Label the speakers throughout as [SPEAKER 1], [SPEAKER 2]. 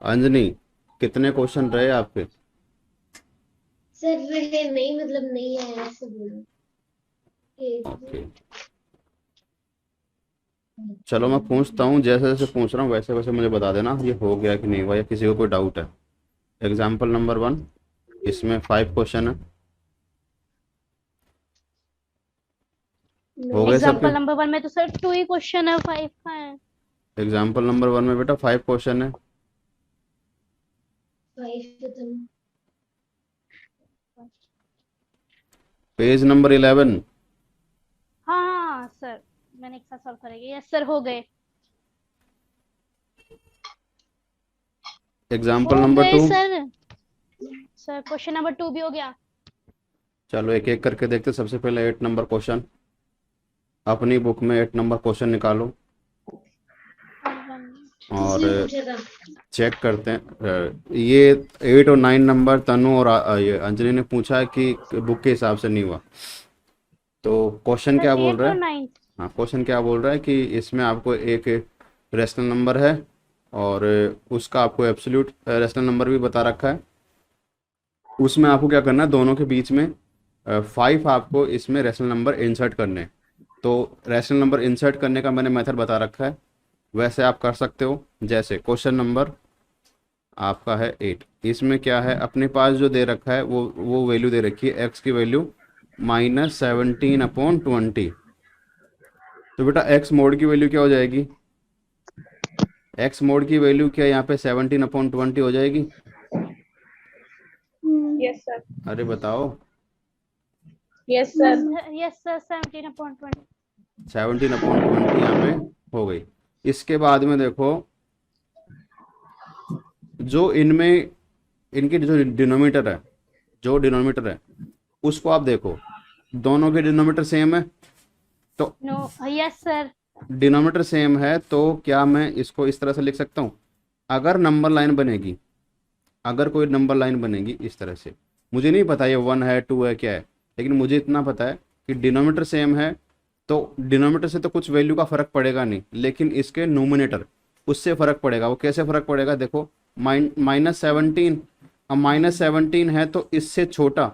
[SPEAKER 1] अंजनी, कितने क्वेश्चन रहे आपके?
[SPEAKER 2] सर रहे नहीं, मतलब नहीं आया ऐसे बोलो। एक
[SPEAKER 1] ओके,
[SPEAKER 2] मिनट।
[SPEAKER 1] चलो मैं पूछता हूँ, जैसे जैसे पूछ रहा हूँ वैसे वैसे मुझे बता देना ये हो गया कि नहीं हुआ या किसी को कोई डाउट है। एग्जाम्पल नंबर 1, इसमें 5 क्वेश्चन है।
[SPEAKER 2] नो
[SPEAKER 1] हो गए
[SPEAKER 2] सर।
[SPEAKER 1] सबके?
[SPEAKER 3] एग्जाम्पल नंबर 1 में तो सर 2 ही क्वेश्चन है, 5 का है।
[SPEAKER 1] एग्जाम्पल नंबर 1 में बेटा 5 क्वेश्चन है।
[SPEAKER 2] फाइव खत्म।
[SPEAKER 1] Page number 11।
[SPEAKER 3] हाँ हाँ सर, मैंने एक साथ सॉल्व करेंगे। यस सर, हो गए।
[SPEAKER 1] एग्जाम्पल
[SPEAKER 3] हो
[SPEAKER 1] नंबर
[SPEAKER 3] गए
[SPEAKER 1] 2।
[SPEAKER 3] सर। सर क्वेश्चन नंबर 2 भी हो गया।
[SPEAKER 1] चलो एक एक करके देखते। सबसे पहले 8 नंबर क्वेश्चन, अपनी बुक में 8 नंबर क्वेश्चन निकालो और
[SPEAKER 2] किसने पूछा था?
[SPEAKER 1] चेक करते हैं। ये 8 और 9 नंबर तनु और ये अंजलि ने पूछा है कि बुक के हिसाब से नहीं हुआ। तो क्वेश्चन
[SPEAKER 3] सर
[SPEAKER 1] क्या बोल
[SPEAKER 3] 8
[SPEAKER 1] रहा
[SPEAKER 3] और
[SPEAKER 1] है?
[SPEAKER 3] 9।
[SPEAKER 1] हाँ, क्वेश्चन क्या बोल रहा है कि इसमें आपको एक रेशनल नंबर है और उसका आपको एब्सोल्यूट रेशनल नंबर भी बता रखा है। उसमें आपको क्या करना है, दोनों के बीच में 5 आपको इसमें रेशनल नंबर इंसर्ट करने हैं। तो रेशनल नंबर इंसर्ट करने का मैंने मेथड बता रखा है, वैसे आप कर सकते हो। जैसे क्वेश्चन नंबर आपका है 8, इसमें क्या है, अपने पास जो दे रखा है वो वैल्यू दे रखी है, एक्स की वैल्यू -17/20। तो बेटा एक्स मोड की वैल्यू क्या हो जाएगी? एक्स मोड की वैल्यू क्या यहाँ पे 17/20 हो जाएगी?
[SPEAKER 3] Yes sir.
[SPEAKER 1] अरे बताओ।
[SPEAKER 3] Yes sir. Yes sir, 17/20।
[SPEAKER 1] 17/20 यहाँ पे हो गई। इसके बाद में देखो, जो इनमें इनकी जो डिनोमीटर है, जो डिनोमीटर है उसको आप देखो, दोनों के डिनोमीटर सेम है। तो
[SPEAKER 3] no. Yes sir.
[SPEAKER 1] Denominator same है तो क्या मैं इसको इस तरह से लिख सकता हूँ? अगर नंबर लाइन बनेगी, अगर कोई नंबर लाइन बनेगी इस तरह से, मुझे नहीं पता ये 1 है 2 है क्या है, लेकिन मुझे इतना पता है कि डिनोमीटर सेम है। तो डिनोमीटर से तो कुछ वैल्यू का फर्क पड़ेगा नहीं, लेकिन इसके नोमिनेटर, उससे फर्क पड़ेगा। वो कैसे फर्क पड़ेगा देखो, -17। अब -17 है तो इससे छोटा,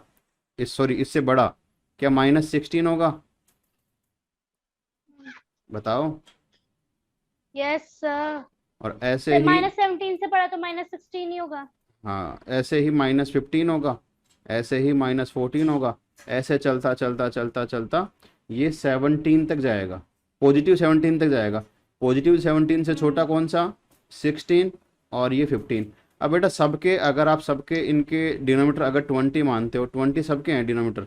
[SPEAKER 1] सॉरी इससे बड़ा, क्या -16 होगा? बताओ।
[SPEAKER 3] Yes sir.
[SPEAKER 1] और ऐसे
[SPEAKER 3] सर
[SPEAKER 1] ही,
[SPEAKER 3] -17 से पढ़ा तो -16 ही होगा।
[SPEAKER 1] हाँ ऐसे ही -15 होगा, ऐसे ही -14 होगा, ऐसे चलता चलता चलता चलता ये 17 तक जाएगा, +17 तक जाएगा। +17 से छोटा
[SPEAKER 3] हम्म।
[SPEAKER 1] कौन सा? 16। और ये 15। अब बेटा सबके, अगर आप सबके इनके डिनोमीटर अगर 20 मानते हो, 20 सबके हैं डिनोमीटर,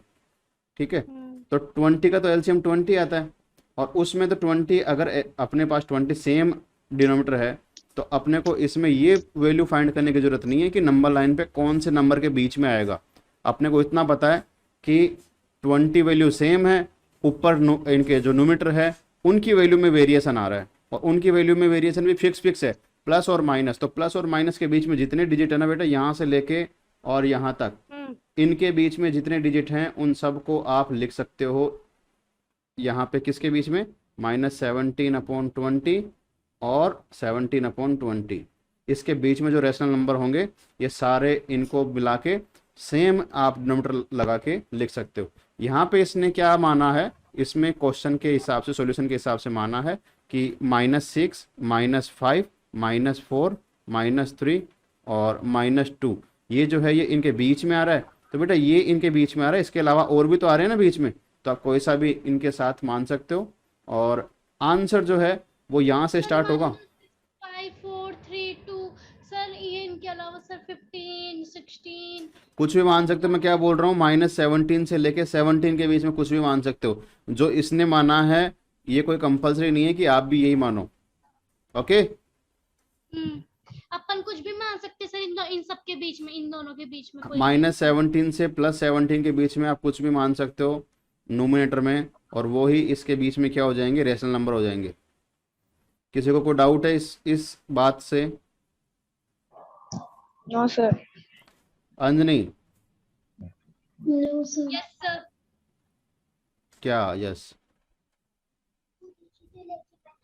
[SPEAKER 1] ठीक है,
[SPEAKER 3] हम्म।
[SPEAKER 1] तो 20 का तो एलसीएम 20 आता है। और उसमें तो 20, अगर अपने पास 20 सेम डिनोमीटर है, तो अपने को इसमें ये वैल्यू फाइंड करने की जरूरत नहीं है कि नंबर लाइन पे कौन से नंबर के बीच में आएगा। अपने को इतना पता है कि 20 वैल्यू सेम है, ऊपर इनके जो नोमीटर है उनकी वैल्यू में वेरिएशन आ रहा है, और उनकी वैल्यू में वेरिएशन भी फिक्स फिक्स है, प्लस और माइनस। तो प्लस और माइनस के बीच में जितने डिजिट है ना बेटा, यहाँ से लेके और यहाँ तक,
[SPEAKER 3] हम्म।
[SPEAKER 1] इनके बीच में जितने डिजिट हैं उन सब को आप लिख सकते हो यहाँ पे किसके बीच में, -17/20 और 17/20। इसके बीच में जो रेशनल नंबर होंगे, ये सारे इनको मिला के सेम आप डिनोमीटर लगा के लिख सकते हो। यहाँ पे इसने क्या माना है, इसमें क्वेश्चन के हिसाब से, सॉल्यूशन के हिसाब से माना है कि -6, -5, -4, -3 और -2, ये जो है ये इनके बीच में आ रहा है। तो बेटा ये इनके बीच में आ रहा है, इसके अलावा और भी तो आ रहे हैं ना बीच में, तो आप कोई सा भी इनके साथ मान सकते हो। और आंसर जो है वो यहाँ से
[SPEAKER 3] सर
[SPEAKER 1] स्टार्ट होगा।
[SPEAKER 3] -5 4 3 2। सर ये इनके अलावा सर 15 16
[SPEAKER 1] कुछ भी मान
[SPEAKER 3] सब
[SPEAKER 1] सकते हो, मैं
[SPEAKER 3] बता
[SPEAKER 1] क्या
[SPEAKER 3] दो।
[SPEAKER 1] बोल रहा हूँ, -17 से लेके 17 के बीच में कुछ भी मान सकते हो। जो इसने माना है, ये कोई कंपलसरी नहीं है कि आप भी यही मानो। ओके।
[SPEAKER 3] अपन कुछ भी मान सकते सर, इन सब के बीच में, इन दोनों के बीच में कोई भी।
[SPEAKER 1] -17 से +17 के बीच में आप कुछ भी मान सकते हो नोमिनेटर में, और वो ही इसके बीच में क्या हो जाएंगे, रेशनल नंबर हो जाएंगे। किसी को कोई डाउट है इस बात से?
[SPEAKER 4] No sir.
[SPEAKER 1] Anjani,
[SPEAKER 2] no sir.
[SPEAKER 3] Yes sir.
[SPEAKER 1] क्या यस?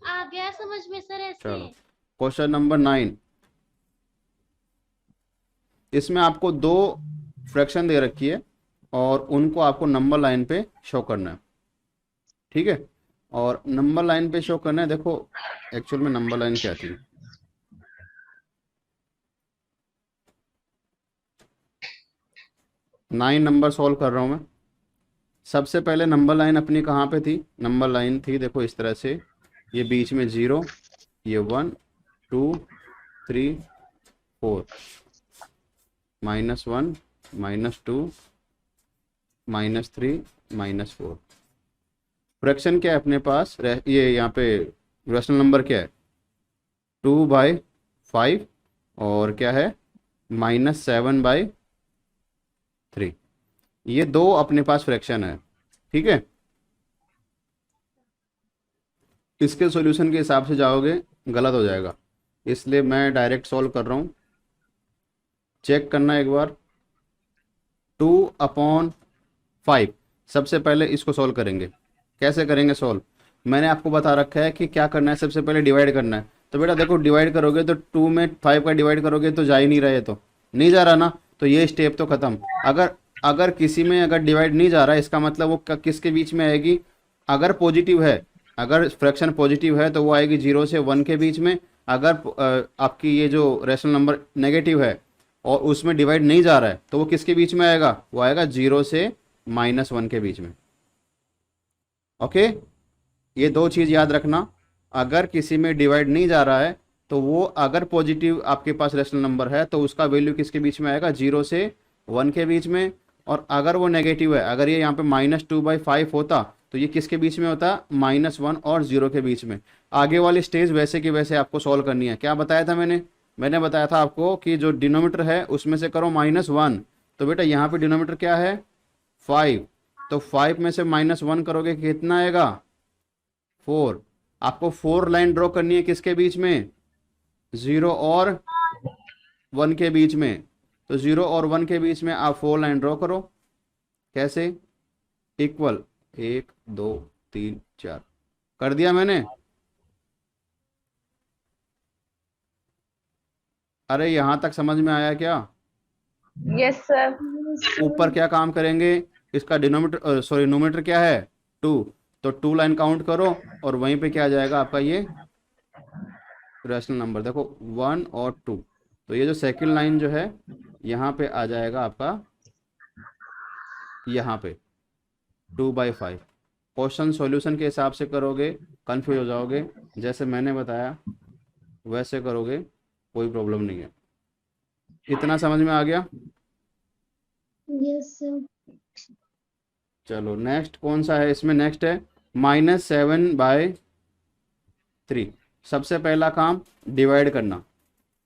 [SPEAKER 3] आ गया समझ में सर ऐसे।
[SPEAKER 1] चलो क्वेश्चन नंबर 9, इसमें आपको दो फ्रैक्शन दे रखी है और उनको आपको नंबर लाइन पे शो करना है, ठीक है। और नंबर लाइन पे शो करना है, देखो एक्चुअल में नंबर लाइन क्या थी, 9 नंबर सॉल्व कर रहा हूँ मैं। सबसे पहले नंबर लाइन अपनी कहाँ पे थी, नंबर लाइन थी देखो इस तरह से, ये बीच में 0, ये 1 2 3 4, -1 -2 -3 -4। फ्रैक्शन क्या है अपने पास, ये यहाँ पे रेशनल नंबर क्या है, 2/5 और क्या है -7/3। ये दो अपने पास फ्रैक्शन है, ठीक है। इसके सॉल्यूशन के हिसाब से जाओगे गलत हो जाएगा, इसलिए मैं डायरेक्ट सॉल्व कर रहा हूँ। चेक करना एक बार, 2/5। सबसे पहले इसको सॉल्व करेंगे, कैसे करेंगे सॉल्व, मैंने आपको बता रखा है कि क्या करना है, सबसे पहले डिवाइड करना है। तो बेटा देखो डिवाइड करोगे तो 2 में 5 का डिवाइड करोगे तो जा ही नहीं रहा है, तो नहीं जा रहा ना, तो ये स्टेप तो खत्म। अगर अगर किसी में अगर डिवाइड नहीं जा रहा है, इसका मतलब वो किसके बीच में आएगी, अगर पॉजिटिव है, अगर फ्रैक्शन पॉजिटिव है तो वो आएगी 0 से 1 के बीच में। अगर आपकी ये जो रेशनल नंबर नेगेटिव है और उसमें डिवाइड नहीं जा रहा है तो वो किसके बीच में आएगा, वो आएगा 0 से -1 के बीच में। ओके, ये दो चीज़ याद रखना, अगर किसी में डिवाइड नहीं जा रहा है तो वो अगर पॉजिटिव आपके पास रेशनल नंबर है तो उसका वैल्यू किसके बीच में आएगा, 0 से 1 के बीच में। और अगर वो नेगेटिव है, अगर ये यहाँ पे -2/5 होता तो ये किसके बीच में होता, -1 और 0 के बीच में। आगे वाली स्टेज वैसे की वैसे आपको सॉल्व करनी है। क्या बताया था मैंने बताया था आपको कि जो डिनोमीटर है उसमें से करो -1। तो बेटा यहाँ पे डिनोमीटर क्या है 5, तो 5 में से -1 करोगे कितना आएगा 4। आपको 4 लाइन ड्रॉ करनी है किसके बीच में, 0 और 1 के बीच में। तो 0 और 1 के बीच में आप 4 लाइन ड्रॉ करो, कैसे, इक्वल 1 2 3 4 कर दिया मैंने। अरे यहां तक समझ में आया क्या,
[SPEAKER 4] यस सर।
[SPEAKER 1] ऊपर क्या काम करेंगे, इसका डिनोमीटर सॉरी नोमीटर क्या है 2, तो 2 लाइन काउंट करो और वहीं पे क्या आ जाएगा आपका ये रेशनल नंबर, देखो 1 और 2। तो ये जो सेकंड लाइन जो है यहाँ पे आ जाएगा आपका, यहाँ पे 2/5। क्वेश्चन सॉल्यूशन के हिसाब से करोगे कंफ्यूज हो जाओगे, जैसे मैंने बताया वैसे करोगे कोई प्रॉब्लम नहीं है। इतना समझ में आ गया,
[SPEAKER 2] यस सर।
[SPEAKER 1] चलो नेक्स्ट कौन सा है, इसमें नेक्स्ट है -7/3। सबसे पहला काम डिवाइड करना,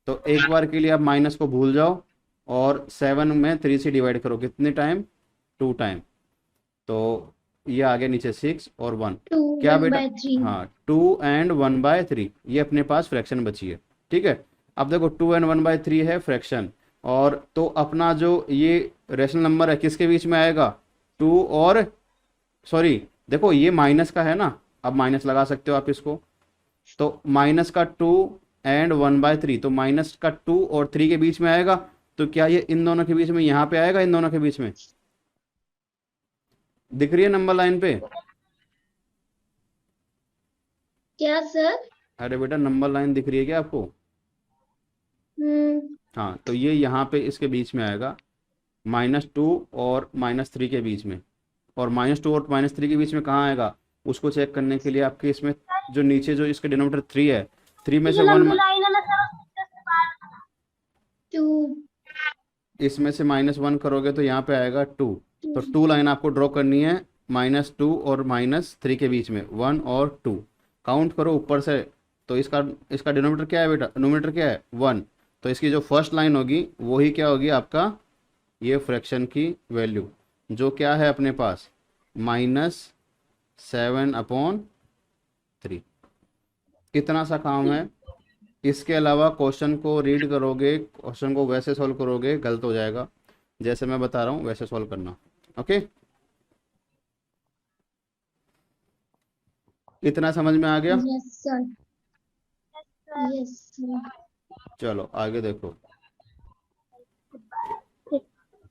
[SPEAKER 1] तो एक बार के लिए आप माइनस को भूल जाओ और 7 में 3 से डिवाइड करो, कितने टाइम 2 टाइम। तो ये आ गया नीचे 6 और 1,
[SPEAKER 2] 2
[SPEAKER 1] क्या
[SPEAKER 2] 1
[SPEAKER 1] बेटा,
[SPEAKER 2] by 3।
[SPEAKER 1] हाँ 2 and 1/3 ये अपने पास फ्रैक्शन बची है, ठीक है। अब देखो 2 and 1/3 है फ्रैक्शन, और तो अपना जो ये रेशनल नंबर है किसके बीच में आएगा, 2 और सॉरी देखो ये माइनस का है ना, अब माइनस लगा सकते हो आप इसको, तो माइनस का 2 and 1/3, तो माइनस का 2 और 3 के बीच में आएगा। तो क्या ये इन दोनों के बीच में यहाँ पे आएगा, इन दोनों के बीच में दिख रही है नंबर लाइन पे,
[SPEAKER 2] क्या सर?
[SPEAKER 1] अरे बेटा नंबर लाइन दिख रही है क्या आपको, हाँ तो ये यहाँ पे इसके बीच में आएगा -2 और -3 के बीच में। और -2 और -3 के बीच में कहाँ आएगा, उसको चेक करने के लिए आपके इसमें जो नीचे जो इसके डिनोमीटर 3 है, 3 में से 1
[SPEAKER 2] 2
[SPEAKER 1] इसमें से -1 करोगे तो यहाँ पे आएगा 2। तो 2 लाइन आपको ड्रॉ करनी है -2 और -3 के बीच में, 1 और 2 काउंट करो ऊपर से। तो इसका डिनोमीटर क्या है बेटा, नोमीटर क्या है 1, तो इसकी जो फर्स्ट लाइन होगी वही क्या होगी आपका ये फ्रैक्शन की वैल्यू, जो क्या है अपने पास -7/3। इतना सा काम है, इसके अलावा क्वेश्चन को रीड करोगे, क्वेश्चन को वैसे सॉल्व करोगे गलत हो जाएगा, जैसे मैं बता रहा हूँ वैसे सॉल्व करना, ओके। इतना समझ में आ गया,
[SPEAKER 2] यस सर। Yes sir.
[SPEAKER 1] चलो आगे देखो।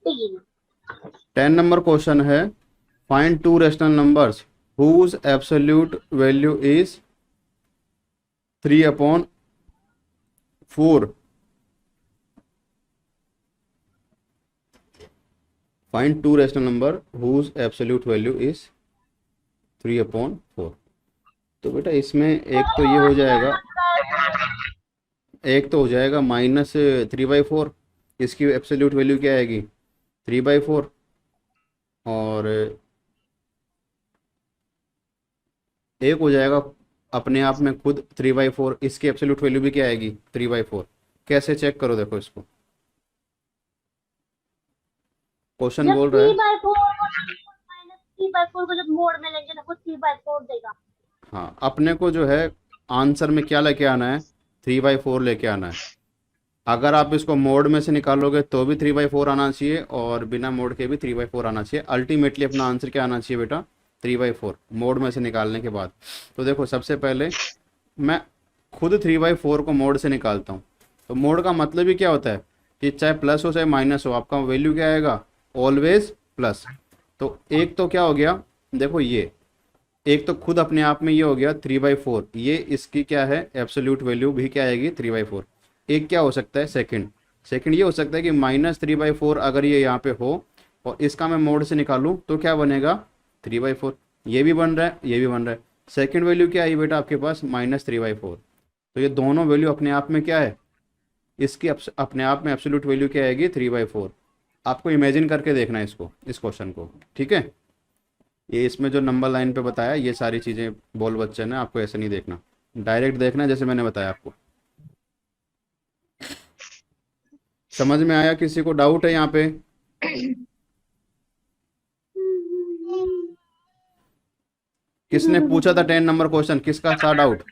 [SPEAKER 1] 10 नंबर क्वेश्चन है, find two rational numbers whose absolute value is 3/4। Find two rational number whose absolute value is 3/4। तो बेटा इसमें एक तो ये हो जाएगा, एक तो हो जाएगा -3/4, इसकी एब्सोल्यूट वैल्यू क्या आएगी 3/4, और एक हो जाएगा अपने आप में खुद 3/4, इसकी एब्सोल्यूट वैल्यू भी क्या आएगी 3/4। कैसे चेक करो, देखो इसको, क्वेश्चन बोल रहा है।
[SPEAKER 2] 3/4 को जब मोड में लेंगे तो वो 3/4 देगा।
[SPEAKER 1] हाँ, अपने को जो है आंसर में क्या लेके आना है 3/4 लेके आना है। अगर आप इसको मोड में से निकालोगे तो भी 3/4 आना चाहिए, और बिना मोड के भी 3/4 आना चाहिए। अल्टीमेटली अपना आंसर क्या आना चाहिए बेटा 3/4 मोड में से निकालने के बाद। तो देखो सबसे पहले मैं खुद 3/4 को मोड से निकालता हूँ। तो मोड का मतलब ही क्या होता है कि चाहे प्लस हो चाहे माइनस हो, आपका वैल्यू क्या आएगा ऑलवेज प्लस। तो एक तो क्या हो गया, देखो ये एक तो खुद अपने आप में ये हो गया 3/4, ये इसकी क्या है एब्सोल्यूट वैल्यू भी क्या आएगी 3/4। एक क्या हो सकता है सेकंड ये हो सकता है कि -3/4 अगर ये यहाँ पे हो और इसका मैं मोड से निकालूं तो क्या बनेगा 3/4। ये भी बन रहा है, ये भी बन रहा है। सेकंड वैल्यू क्या आई बेटा आपके पास -3/4। तो ये दोनों वैल्यू अपने आप में क्या है, इसकी अपने आप में एब्सोल्यूट वैल्यू क्या आएगी 3/4। आपको इमेजिन करके देखना है इसको, इस क्वेश्चन को, ठीक है। ये इसमें जो नंबर लाइन पे बताया ये सारी चीज़ें बोल बच्चे ने, आपको ऐसे नहीं देखना, डायरेक्ट देखना है जैसे मैंने बताया आपको। समझ में आया? किसी को डाउट है यहाँ पे? किसने पूछा था 10 नंबर क्वेश्चन, किसका था डाउट?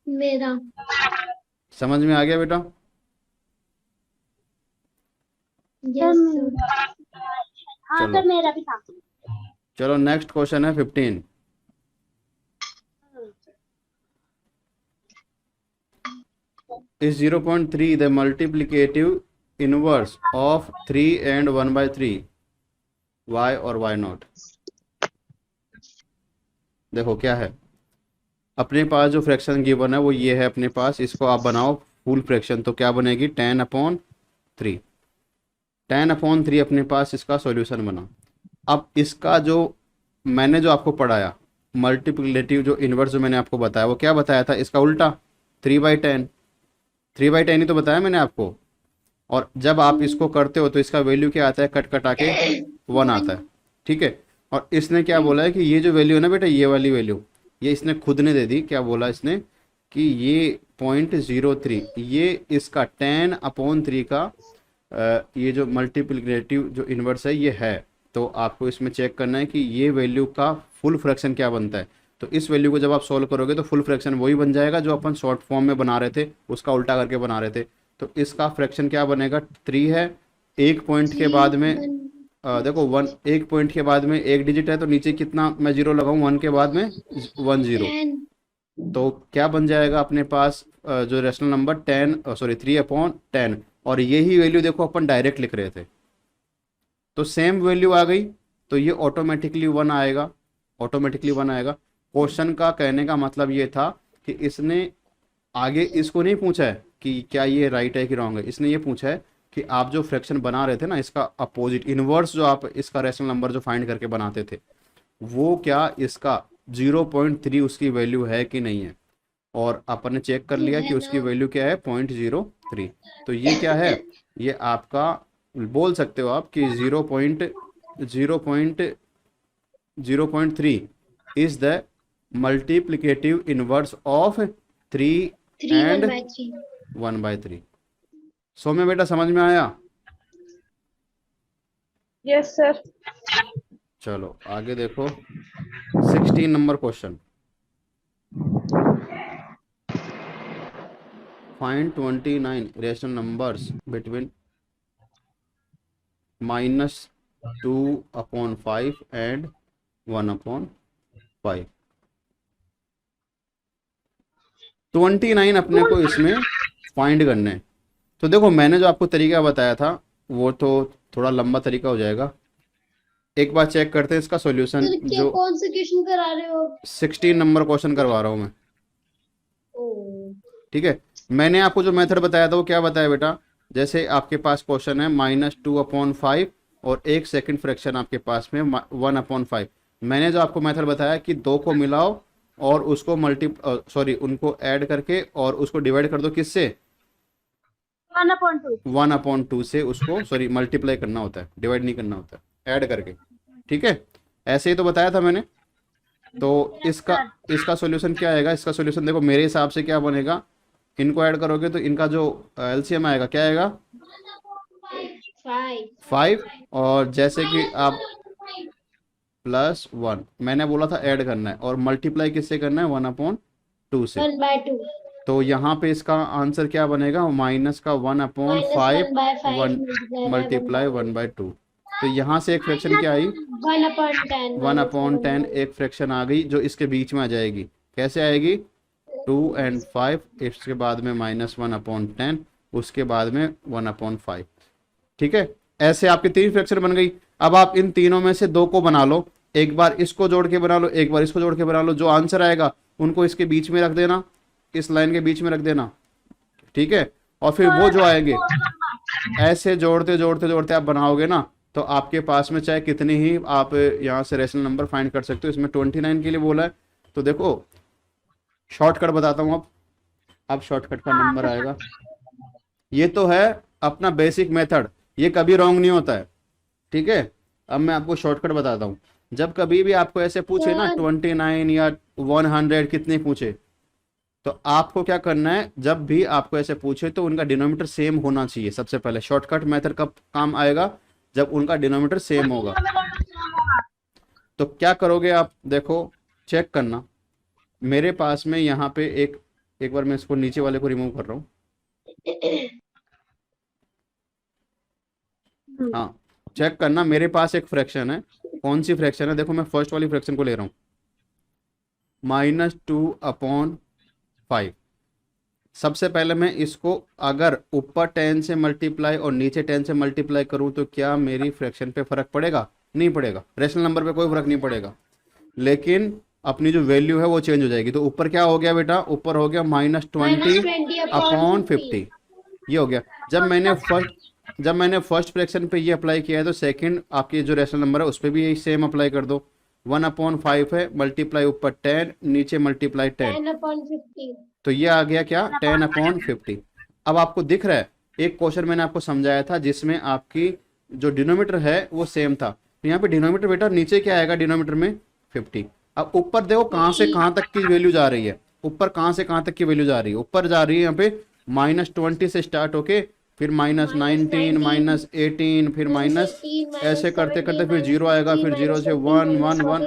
[SPEAKER 2] मेरा।
[SPEAKER 1] समझ में आ गया बेटा?
[SPEAKER 2] Yes sir. हाँ
[SPEAKER 1] चलो
[SPEAKER 2] सर मेरा भी था।
[SPEAKER 1] चलो नेक्स्ट क्वेश्चन है 15। Is 0.3 the multiplicative inverse of 3 and 1/3? Why or why not? देखो क्या है, अपने पास जो फ्रैक्शन गिवन है वो ये है अपने पास, इसको आप बनाओ फुल फ्रैक्शन। तो क्या बनेगी 10/3। 10/3 अपने पास इसका सॉल्यूशन बना। अब इसका जो मैंने जो आपको पढ़ाया मल्टीप्लिकेटिव जो इन्वर्स जो मैंने आपको बताया वो क्या बताया था, इसका उल्टा 3/10। 3/10 ही तो बताया मैंने आपको। और जब आप इसको करते हो तो इसका वैल्यू क्या आता है, कट कटा के 1 आता है, ठीक है। और इसने क्या बोला है कि ये जो वैल्यू है ना बेटा, ये वाली वैल्यू ये इसने खुद ने दे दी। क्या बोला इसने कि ये 0.03 ये इसका 10/3 का ये जो मल्टीप्लिकेटिव जो इन्वर्स है ये है। तो आपको इसमें चेक करना है कि ये वैल्यू का फुल फ्रैक्शन क्या बनता है। तो इस वैल्यू को जब आप सॉल्व करोगे तो फुल फ्रैक्शन वही बन जाएगा जो अपन शॉर्ट फॉर्म में बना रहे थे, उसका उल्टा करके बना रहे थे। तो इसका फ्रैक्शन क्या बनेगा 3 है। एक पॉइंट के बाद में देखो 1, एक पॉइंट के बाद में एक डिजिट है तो नीचे कितना मैं जीरो लगाऊं, 1 के बाद में 1 0। तो क्या बन जाएगा अपने पास जो रेशनल नंबर 3/10। और यही वैल्यू देखो अपन डायरेक्ट लिख रहे थे तो सेम वैल्यू आ गई, तो ये ऑटोमेटिकली 1 आएगा, ऑटोमेटिकली 1 आएगा। क्वेश्चन का कहने का मतलब ये था कि इसने आगे इसको नहीं पूछा है कि क्या ये राइट है कि रॉन्ग है, इसने ये पूछा है कि आप जो फ्रैक्शन बना रहे थे ना इसका अपोजिट इनवर्स जो आप इसका रेशनल नंबर जो फाइंड करके बनाते थे वो क्या इसका 0.3 उसकी वैल्यू है कि नहीं है। और अपन ने चेक कर लिया कि उसकी वैल्यू क्या है 0.03। तो ये क्या है, ये आपका बोल सकते हो आप कि 0.3 is the multiplicative inverse of 3 and 1/3। सौम्य बेटा समझ में आया?
[SPEAKER 4] Yes sir.
[SPEAKER 1] चलो आगे देखो 16 number question. Find 29 rational numbers between -2/5 and 1/5। 29 अपने को इसमें फाइंड करने हैं। तो देखो मैंने जो आपको तरीका बताया था वो तो थोड़ा लंबा तरीका हो जाएगा। एक बार चेक करते हैं इसका सॉल्यूशन।
[SPEAKER 2] सर क्या
[SPEAKER 1] जो
[SPEAKER 2] कौन सा क्वेश्चन करा रहे हो?
[SPEAKER 1] 16 नंबर क्वेश्चन करवा रहा हूँ मैं।
[SPEAKER 2] ओ
[SPEAKER 1] ठीक है, मैंने आपको जो मेथड बताया था वो क्या बताया बेटा, जैसे आपके पास क्वेश्चन है -2/5 और एक सेकंड फ्रैक्शन आपके पास में 1/5। मैंने जो आपको मेथड बताया कि दो को मिलाओ और उसको उनको ऐड करके और उसको डिवाइड कर दो किससे,
[SPEAKER 4] 1/2।
[SPEAKER 1] 1/2 से उसको मल्टीप्लाई करना होता है, डिवाइड नहीं करना होता है, ऐड करके। ठीक है, ऐसे ही तो बताया था मैंने। तो इसका इसका सॉल्यूशन क्या आएगा, इसका सॉल्यूशन देखो मेरे हिसाब से क्या बनेगा, इनको ऐड करोगे तो इनका जो एलसीएम आएगा क्या आएगा,
[SPEAKER 2] 5
[SPEAKER 1] 5। और जैसे कि आप +1, मैंने बोला था ऐड करना है, और मल्टीप्लाई किससे करना है, 1/2 से।
[SPEAKER 2] 1/2
[SPEAKER 1] तो यहाँ पे इसका आंसर क्या बनेगा, माइनस का 1/5 1 मल्टीप्लाई 1/2। तो यहाँ से एक फ्रैक्शन क्या आई,
[SPEAKER 2] 1/10
[SPEAKER 1] 1/10 एक फ्रैक्शन आ गई जो इसके बीच में आ जाएगी। कैसे आएगी, 2 और 5, इसके बाद में -1/10, उसके बाद में 1/5। ठीक है, ऐसे आपकी 3 फ्रैक्शन बन गई। अब आप इन तीनों में से 2 को बना लो, एक बार इसको जोड़ के बना लो, एक बार इसको जोड़ के बना लो, जो आंसर आएगा उनको इसके बीच में रख देना, इस लाइन के बीच में रख देना। ठीक है, और फिर वो जो आएंगे ऐसे जोड़ते जोड़ते जोड़ते आप बनाओगे ना, तो आपके पास में चाहे कितनी ही आप यहाँ से रेशनल नंबर फाइंड कर सकते हो। इसमें 29 के लिए बोला है, तो देखो शॉर्टकट बताता हूँ। अब शॉर्टकट का नंबर आएगा, ये तो है अपना बेसिक मेथड, ये कभी रॉन्ग नहीं होता है। ठीक है, अब मैं आपको शॉर्टकट बताता हूँ। जब कभी भी आपको ऐसे पूछे ना 29 या 100 कितने पूछे, तो आपको क्या करना है, जब भी आपको ऐसे पूछे तो उनका डिनोमिनेटर सेम होना चाहिए। सबसे पहले शॉर्टकट मेथड कब काम आएगा, जब उनका डिनोमिनेटर सेम होगा। तो क्या करोगे आप, देखो चेक करना, मेरे पास में यहाँ पे एक बार मैं इसको नीचे वाले को रिमूव कर रहा हूँ। हाँ, चेक करना, मेरे पास एक फ्रैक्शन है। कौन सी फ्रैक्शन है, देखो मैं फर्स्ट वाली फ्रैक्शन को ले रहा हूँ, -2/5। सबसे पहले मैं इसको अगर ऊपर 10 से मल्टीप्लाई और नीचे 10 से मल्टीप्लाई करूं तो क्या मेरी फ्रैक्शन पे फर्क पड़ेगा, नहीं पड़ेगा, रेशनल नंबर पे कोई फर्क नहीं पड़ेगा, लेकिन अपनी जो वैल्यू है वो चेंज हो जाएगी। तो ऊपर क्या हो गया बेटा, ऊपर हो गया -20/50, ये हो गया। जब मैंने फर्स्ट फ्रैक्शन पे ये अप्लाई किया है, तो सेकंड आपकी जो रेशनल नंबर है उस पर भी यही सेम अप्लाई कर दो। 1/5 है, मल्टीप्लाई ऊपर 10, नीचे मल्टीप्लाई 10,
[SPEAKER 2] 10/50
[SPEAKER 1] तो ये आ गया क्या, 10/50। अब आपको दिख रहा है, एक क्वेश्चन मैंने आपको समझाया था जिसमें आपकी जो डिनोमीटर है वो सेम था। तो यहाँ पे डिनोमीटर बेटा नीचे क्या आएगा, डिनोमीटर में 50। अब ऊपर देखो कहाँ से कहाँ तक की वैल्यू जा रही है, ऊपर कहाँ से कहाँ तक की वैल्यू जा रही है, ऊपर जा रही है यहाँ पे -20 से स्टार्ट होके, फिर -19 -18, फिर माइनस, ऐसे करते करते फिर 0 आएगा, फिर 0 से 1 1 1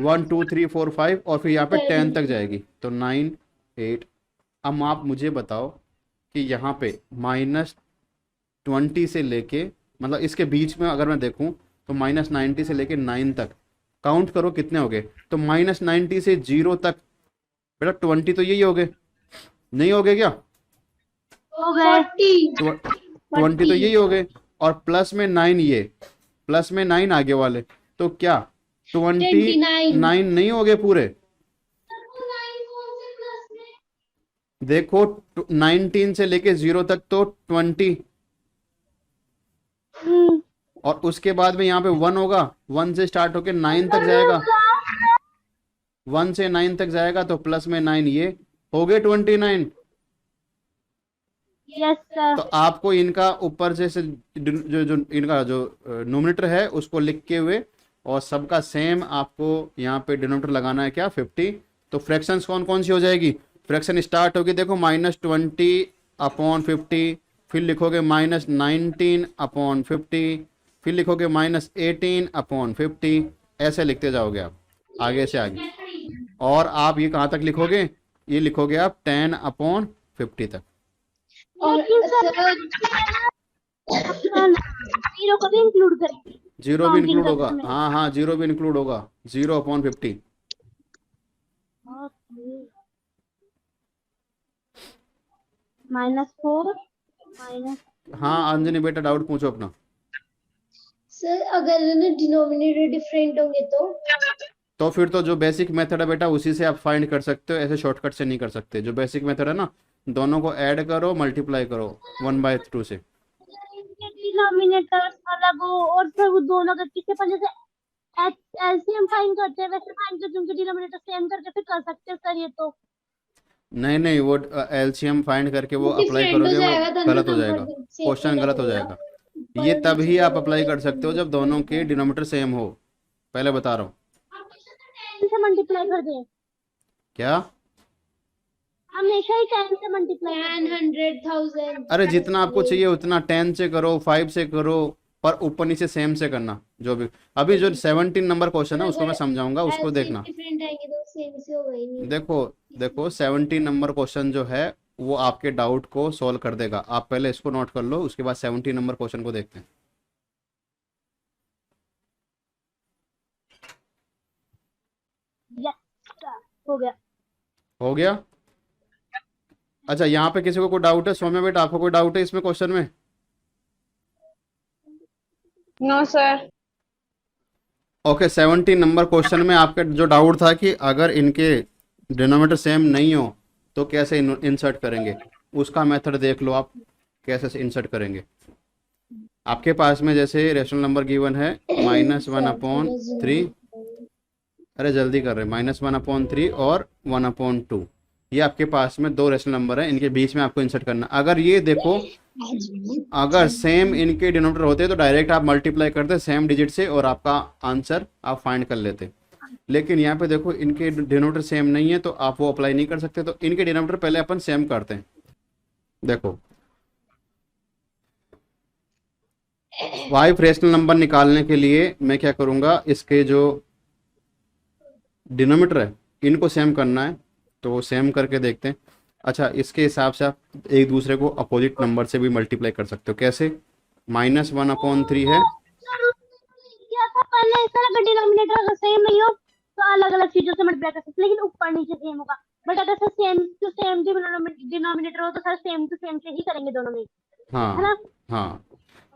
[SPEAKER 1] 1 2 3 4 5 और फिर यहाँ पे 10 तक जाएगी, तो 9 8। अब आप मुझे बताओ कि यहाँ पे -20 से लेके, मतलब इसके बीच में अगर मैं देखूं तो -90 से लेके 9 तक काउंट करो कितने हो गए। तो -90 से 0 तक बेटा 20 तो यही हो गए, नहीं हो गए क्या, 20 तो यही हो गए, और प्लस में 9, ये प्लस में 9 आगे वाले, तो क्या 29 नहीं हो गए पूरे, देखो 19 से लेके 0 तक तो 20, और उसके बाद में यहाँ पे 1 होगा, 1 से स्टार्ट होके 9 तक जाएगा, 1 से 9 तक जाएगा, तो प्लस में 9, ये हो गए 29।
[SPEAKER 4] Yes sir.
[SPEAKER 1] तो आपको इनका ऊपर से जो इनका जो नोमिनेटर है उसको लिख के हुए और सबका सेम आपको यहाँ पे डिनोमिनेटर लगाना है क्या, 50। तो फ्रैक्शंस कौन कौन सी हो जाएगी, फ्रैक्शन स्टार्ट होगी देखो -20/50, फिर लिखोगे -19/50, फिर लिखोगे -18/50, ऐसे लिखते जाओगे आप आगे से आगे। और आप ये कहाँ तक लिखोगे, ये लिखोगे आप 10/50 तक।
[SPEAKER 2] और सर
[SPEAKER 4] जीरो को भी इंक्लूड करेंगे,
[SPEAKER 1] जीरो भी इंक्लूड
[SPEAKER 4] काउंटिंग
[SPEAKER 1] होगा,
[SPEAKER 4] करने में।
[SPEAKER 1] हाँ हाँ जीरो भी इंक्लूड होगा, 0/50।
[SPEAKER 4] -4 माइनस
[SPEAKER 1] हाँ अंजनी बेटा डाउट पूछो अपना।
[SPEAKER 2] सर अगर ना डिनोमिनेटर डिफरेंट होंगे
[SPEAKER 1] तो फिर तो जो बेसिक मेथड है बेटा उसी से आप फाइंड कर सकते हो, ऐसे शॉर्टकट से नहीं कर सकते। जो बेसिक मेथड है ना, दोनों को ऐड करो मल्टीप्लाई करो 1/2 से।
[SPEAKER 4] इनके डिनोमिनेटर्स अलग हो और फिर वो दोनों का किसी पर जैसे एलसीएम फाइंड करते हैं वैसे फाइंड करते हैं, उनके डिनोमिनेटर सेम करके फिर कर सकते हैं सर ये तो।
[SPEAKER 1] नहीं नहीं, वो एलसीएम फाइंड करके वो अप्लाई
[SPEAKER 2] डिफरेंट हो
[SPEAKER 1] करोगे वो
[SPEAKER 2] जाएगा, दोनों
[SPEAKER 1] गलत हो जाएगा,
[SPEAKER 2] नंबर सेम
[SPEAKER 1] क्वेश्चन
[SPEAKER 2] होना
[SPEAKER 1] गलत हो
[SPEAKER 2] चाहिए
[SPEAKER 1] जाएगा।
[SPEAKER 2] ना,
[SPEAKER 1] ये
[SPEAKER 2] ऊपर
[SPEAKER 1] तब
[SPEAKER 2] नीचे
[SPEAKER 1] ही आप
[SPEAKER 2] दोनों
[SPEAKER 1] अप्लाई
[SPEAKER 2] का
[SPEAKER 1] कर सकते हो जब दोनों के डिनोमीटर सेम हो, पहले बता रहा हूँ।
[SPEAKER 4] 10 से मल्टीप्लाई कर दें,
[SPEAKER 1] क्या?
[SPEAKER 4] हमेशा ही 10 से मल्टीप्लाई करते हैं।
[SPEAKER 2] 100,000
[SPEAKER 1] अरे जितना आपको चाहिए उतना 10 से करो, 5 से करो, पर ऊपर नीचे सेम से करना जो भी। अभी जो 17 नंबर क्वेश्चन है उसको मैं समझाऊंगा, उसको देखना।
[SPEAKER 2] डिफरेंट आएंगे तो सेम से होगा ही नहीं।
[SPEAKER 1] देखो देखो 17 नंबर क्वेश्चन जो है वो आपके डाउट को सॉल्व कर देगा। आप पहले इसको नोट कर लो, उसके बाद 17 नंबर क्वेश्चन को देखते हैं।
[SPEAKER 4] यस सर, हो गया।
[SPEAKER 1] हो गया। अच्छा यहाँ पे किसी को कोई डाउट है? सौम्या बेटा आपको कोई डाउट है इसमें क्वेश्चन में?
[SPEAKER 5] No sir.
[SPEAKER 1] Okay 17 number question में आपका जो डाउट था कि अगर इनके डिनोमिनेटर सेम नहीं हो तो कैसे इंसर्ट करेंगे, उसका मेथड देख लो आप कैसे इंसर्ट करेंगे। आपके पास में जैसे रेशनल नंबर गिवन है -1/3, अरे जल्दी कर रहे हैं, -1/3 और 1/2। ये आपके पास में दो रेशनल नंबर है, इनके बीच में आपको इंसर्ट करना। अगर ये देखो अगर सेम इनके डिनोमिनेटर होते तो डायरेक्ट आप मल्टीप्लाई करते सेम डिजिट से और आपका आंसर आप फाइंड कर लेते। लेकिन यहाँ पे देखो इनके डिनोमिनेटर सेम नहीं है तो आप वो अप्लाई नहीं कर सकते, तो इनके डिनोमिनेटर पहले अपन सेम करते हैं। देखो 5 रेशनल नंबर निकालने के लिए मैं क्या करूँगा, इसके जो डिनोमिनेटर है इनको सेम करना है, तो वो सेम करके देखते हैं। अच्छा इसके हिसाब से आप एक दूसरे को अपोजिट नंबर से भी मल्टीप्लाई कर सकते हो। कैसे? -1/3 है,
[SPEAKER 4] क्या था पहले सर, अगर डिनोमिनेटर अगर सेम नहीं हो तो अलग अलग चीजों से मल्टीप्लाई कर सकते हैं, लेकिन ऊपर नीचे सेम होगा। बट अगर sir same to same denominator हो तो सर सेम टू सेम से ही करेंगे दोनों में, है
[SPEAKER 1] हाँ
[SPEAKER 4] ना?
[SPEAKER 1] हाँ।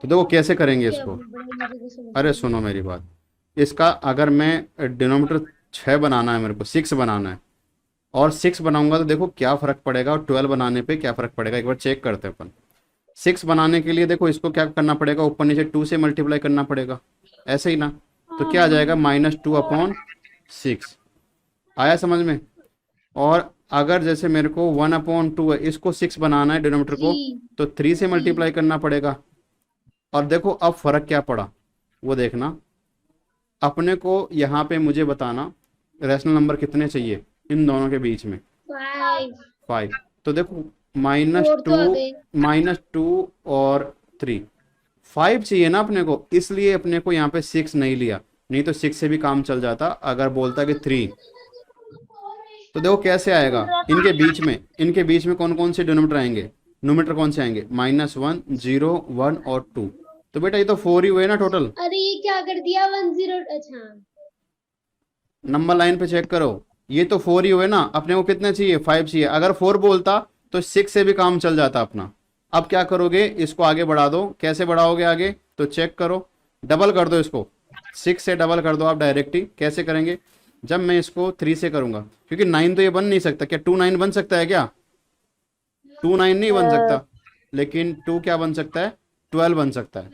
[SPEAKER 1] तो देखो कैसे करेंगे इसको। अरे सुनो मेरी बात, इसका अगर मैं डिनोमिनेटर 6 बनाना है, मेरे को 6 बनाना है, और 6 बनाऊंगा तो देखो क्या फ़र्क पड़ेगा और 12 बनाने पे क्या फ़र्क पड़ेगा, एक बार चेक करते हैं अपन। 6 बनाने के लिए देखो इसको क्या करना पड़ेगा, ऊपर नीचे 2 से मल्टीप्लाई करना पड़ेगा, ऐसे ही ना। तो क्या आ जाएगा -2/6। आया समझ में? और अगर जैसे मेरे को 1/2 है, इसको 6 बनाना है डिनोमिनेटर को, तो 3 से मल्टीप्लाई करना पड़ेगा। और देखो अब फ़र्क क्या पड़ा वो देखना। अपने को यहाँ पे मुझे बताना रेशनल नंबर कितने चाहिए इन दोनों के बीच में। 5। तो देखो -2 और 3, 5 चाहिए ना अपने को, इसलिए अपने को यहाँ पे 6 नहीं लिया, नहीं तो 6 से भी काम चल जाता अगर बोलता कि 3। तो देखो कैसे आएगा, इनके बीच में कौन कौन से डिनोमिनेटर आएंगे, नोमीटर कौन से आएंगे, -1, 0, 1 और 2। तो बेटा ये तो 4 ही हुए ना टोटल।
[SPEAKER 2] अरे ये क्या कर दिया 10, अच्छा
[SPEAKER 1] नंबर लाइन पे चेक करो, ये तो 4 ही हुए ना, अपने को कितने चाहिए, 5 चाहिए। अगर 4 बोलता तो 6 से भी काम चल जाता अपना। अब क्या करोगे, इसको आगे बढ़ा दो। कैसे बढ़ाओगे आगे तो चेक करो, डबल कर दो इसको, 6 से डबल कर दो आप डायरेक्ट ही। कैसे करेंगे, जब मैं इसको 3 से करूंगा, क्योंकि 9 तो ये बन नहीं सकता। क्या 2 9 बन सकता है क्या? 2 9 नहीं बन सकता, लेकिन 2 क्या बन सकता है, 12 बन सकता है।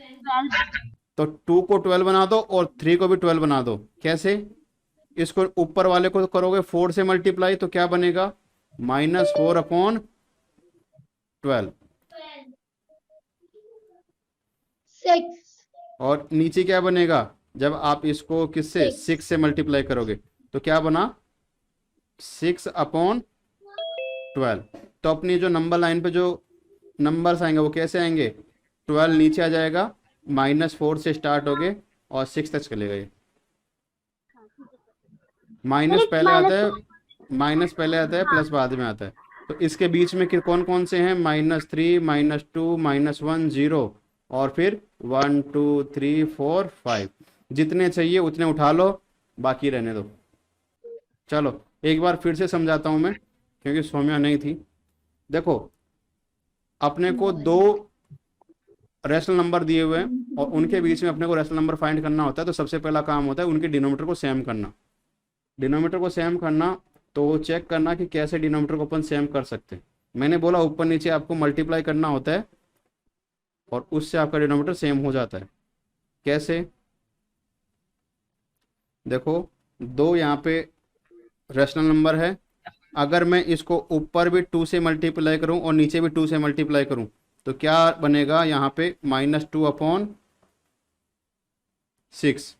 [SPEAKER 1] तो 2 को 12 बना दो और 3 को भी 12 बना दो। कैसे? इसको ऊपर वाले को करोगे 4 से मल्टीप्लाई तो क्या बनेगा, -4/12।
[SPEAKER 2] 6
[SPEAKER 1] और नीचे क्या बनेगा, जब आप इसको किससे 6 से मल्टीप्लाई करोगे तो क्या बना, 6/12। तो अपनी जो नंबर लाइन पे जो नंबर्स आएंगे वो कैसे आएंगे, 12 नीचे आ जाएगा, -4 से स्टार्ट हो गए और 6 तक चले गए। माइनस पहले आता है, प्लस बाद में आता है। तो इसके बीच में कौन कौन से हैं, -3, -2, -1, 0 और फिर 1 2 3 4 5। जितने चाहिए उतने उठा लो, बाकी रहने दो। चलो एक बार फिर से समझाता हूँ मैं, क्योंकि सौम्या नहीं थी। देखो अपने को दो रेशनल नंबर दिए हुए हैं और उनके बीच में अपने को रेशनल नंबर फाइंड करना होता है, तो सबसे पहला काम होता है उनके डिनोमिनेटर को सेम करना। डिनोमिनेटर को सेम करना तो चेक करना कि कैसे डिनोमिनेटर को अपन सेम कर सकते हैं। मैंने बोला ऊपर नीचे आपको मल्टीप्लाई करना होता है और उससे आपका डिनोमिनेटर सेम हो जाता है। कैसे? देखो, दो यहाँ पे रेशनल नंबर है, अगर मैं इसको ऊपर भी 2 से मल्टीप्लाई करूं और नीचे भी 2 से मल्टीप्लाई करूं तो क्या बनेगा यहाँ पे -2/6।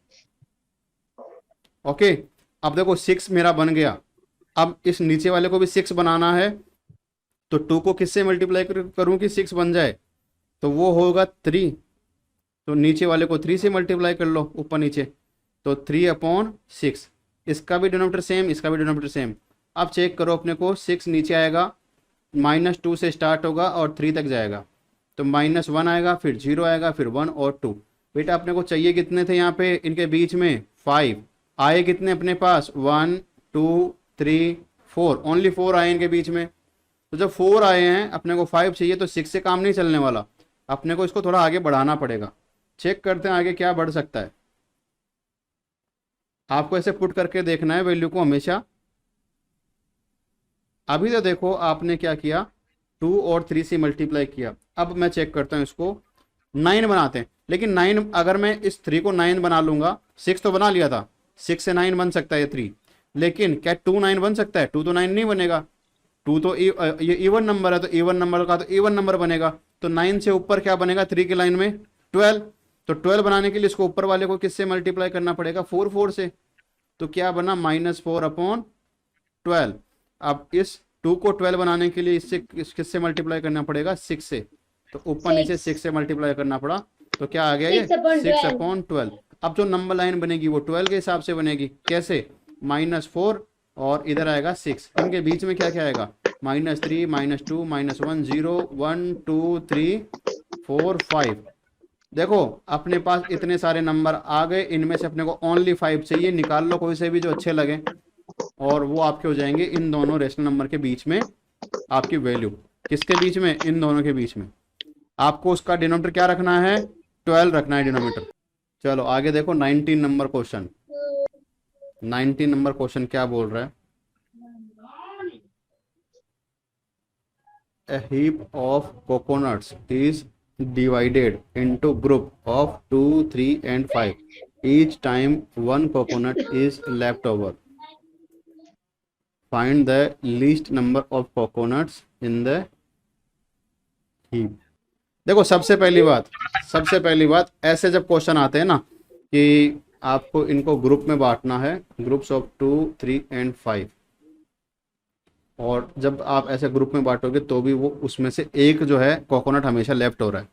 [SPEAKER 1] ओके, अब देखो 6 मेरा बन गया। अब इस नीचे वाले को भी 6 बनाना है, तो 2 को किससे मल्टीप्लाई करूं कि 6 बन जाए? तो वो होगा 3। तो नीचे वाले को 3 से मल्टीप्लाई कर लो ऊपर नीचे, तो 3/6। इसका भी डिनोमिनेटर सेम, इसका भी डिनोमिनेटर सेम। अब चेक करो, अपने को 6 नीचे आएगा, -2 से स्टार्ट होगा और 3 तक जाएगा, तो -1 आएगा, फिर 0 आएगा, फिर 1 और 2। बेटा अपने को चाहिए कितने थे यहाँ पे इनके बीच में? 5 आए। कितने अपने पास? 1 2 3 4, ओनली 4 आए इनके बीच में। तो जब 4 आए हैं, अपने को 5 चाहिए, तो 6 से काम नहीं चलने वाला, अपने को इसको थोड़ा आगे बढ़ाना पड़ेगा। चेक करते हैं आगे क्या बढ़ सकता है। आपको ऐसे पुट करके देखना है वैल्यू को हमेशा। अभी तो देखो आपने क्या किया, 2 और 3 से मल्टीप्लाई किया। अब मैं चेक करता हूँ इसको, 9 बनाते हैं। लेकिन 9, अगर मैं इस 3 को 9 बना लूंगा, 6 तो बना लिया था, 6 से 9 बन सकता है ये 3, लेकिन क्या 2 9 बन सकता है? 2 तो 9 नहीं बनेगा। 2 तो ये इवन नंबर है, तो इवन नंबर का तो इवन नंबर बनेगा। तो 9 से ऊपर क्या बनेगा 3 की लाइन में? 12। तो 12 बनाने के लिए इसको ऊपर वाले को किससे मल्टीप्लाई करना पड़ेगा? 4 से। तो क्या बना? -4/12। अब इस 2 को 12 बनाने के लिए इससे किससे मल्टीप्लाई करना पड़ेगा? 6 से। तो ऊपर नीचे 6 से मल्टीप्लाई करना पड़ा, तो क्या आ गया ये? 6/12। अब जो नंबर लाइन बनेगी वो 12 के हिसाब से बनेगी। कैसे? -4 और इधर आएगा 6। इनके बीच में क्या क्या आएगा? -3 -2 -1 0 1 2 3 4 5। देखो अपने पास इतने सारे नंबर आ गए, इनमें से अपने को ओनली 5 चाहिए। निकाल लो कोई से भी जो अच्छे लगे, और वो आपके हो जाएंगे इन दोनों रेशनल नंबर के बीच में आपकी वैल्यू। किसके बीच में? इन दोनों के बीच में। आपको उसका डिनोमिनेटर क्या रखना है? 12 रखना है डिनोमिनेटर। चलो आगे देखो 19 नंबर क्वेश्चन। 19 नंबर क्वेश्चन क्या बोल रहा है? A heap of coconuts is divided into group of 2, 3 and 5. Each time one coconut is left over. Find the least number of coconuts in the heap. देखो सबसे पहली बात ऐसे जब क्वेश्चन आते हैं ना कि आपको इनको ग्रुप में बांटना है, ग्रुप्स ऑफ 2, 3 and 5, और जब आप ऐसे ग्रुप में बांटोगे तो भी वो उसमें से एक जो है कोकोनट हमेशा लेफ्ट हो रहा है।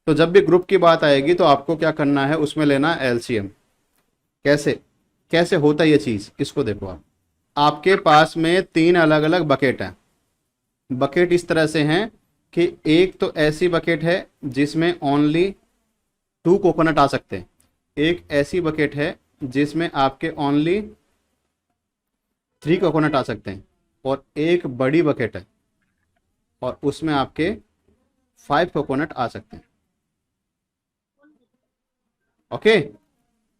[SPEAKER 1] तो जब भी ग्रुप की बात आएगी तो आपको क्या करना है? उसमें लेना है एलसीएम। कैसे होता है ये चीज़? इसको देखो, आपके पास में 3 अलग अलग बकेट हैं। बकेट इस तरह से हैं कि एक तो ऐसी बकेट है जिसमें ओनली 2 कोकोनट आ सकते हैं, एक ऐसी बकेट है जिसमें आपके ओनली 3 कोकोनट आ सकते हैं, और एक बड़ी बकेट है और उसमें आपके 5 कोकोनट आ सकते हैं। ओके,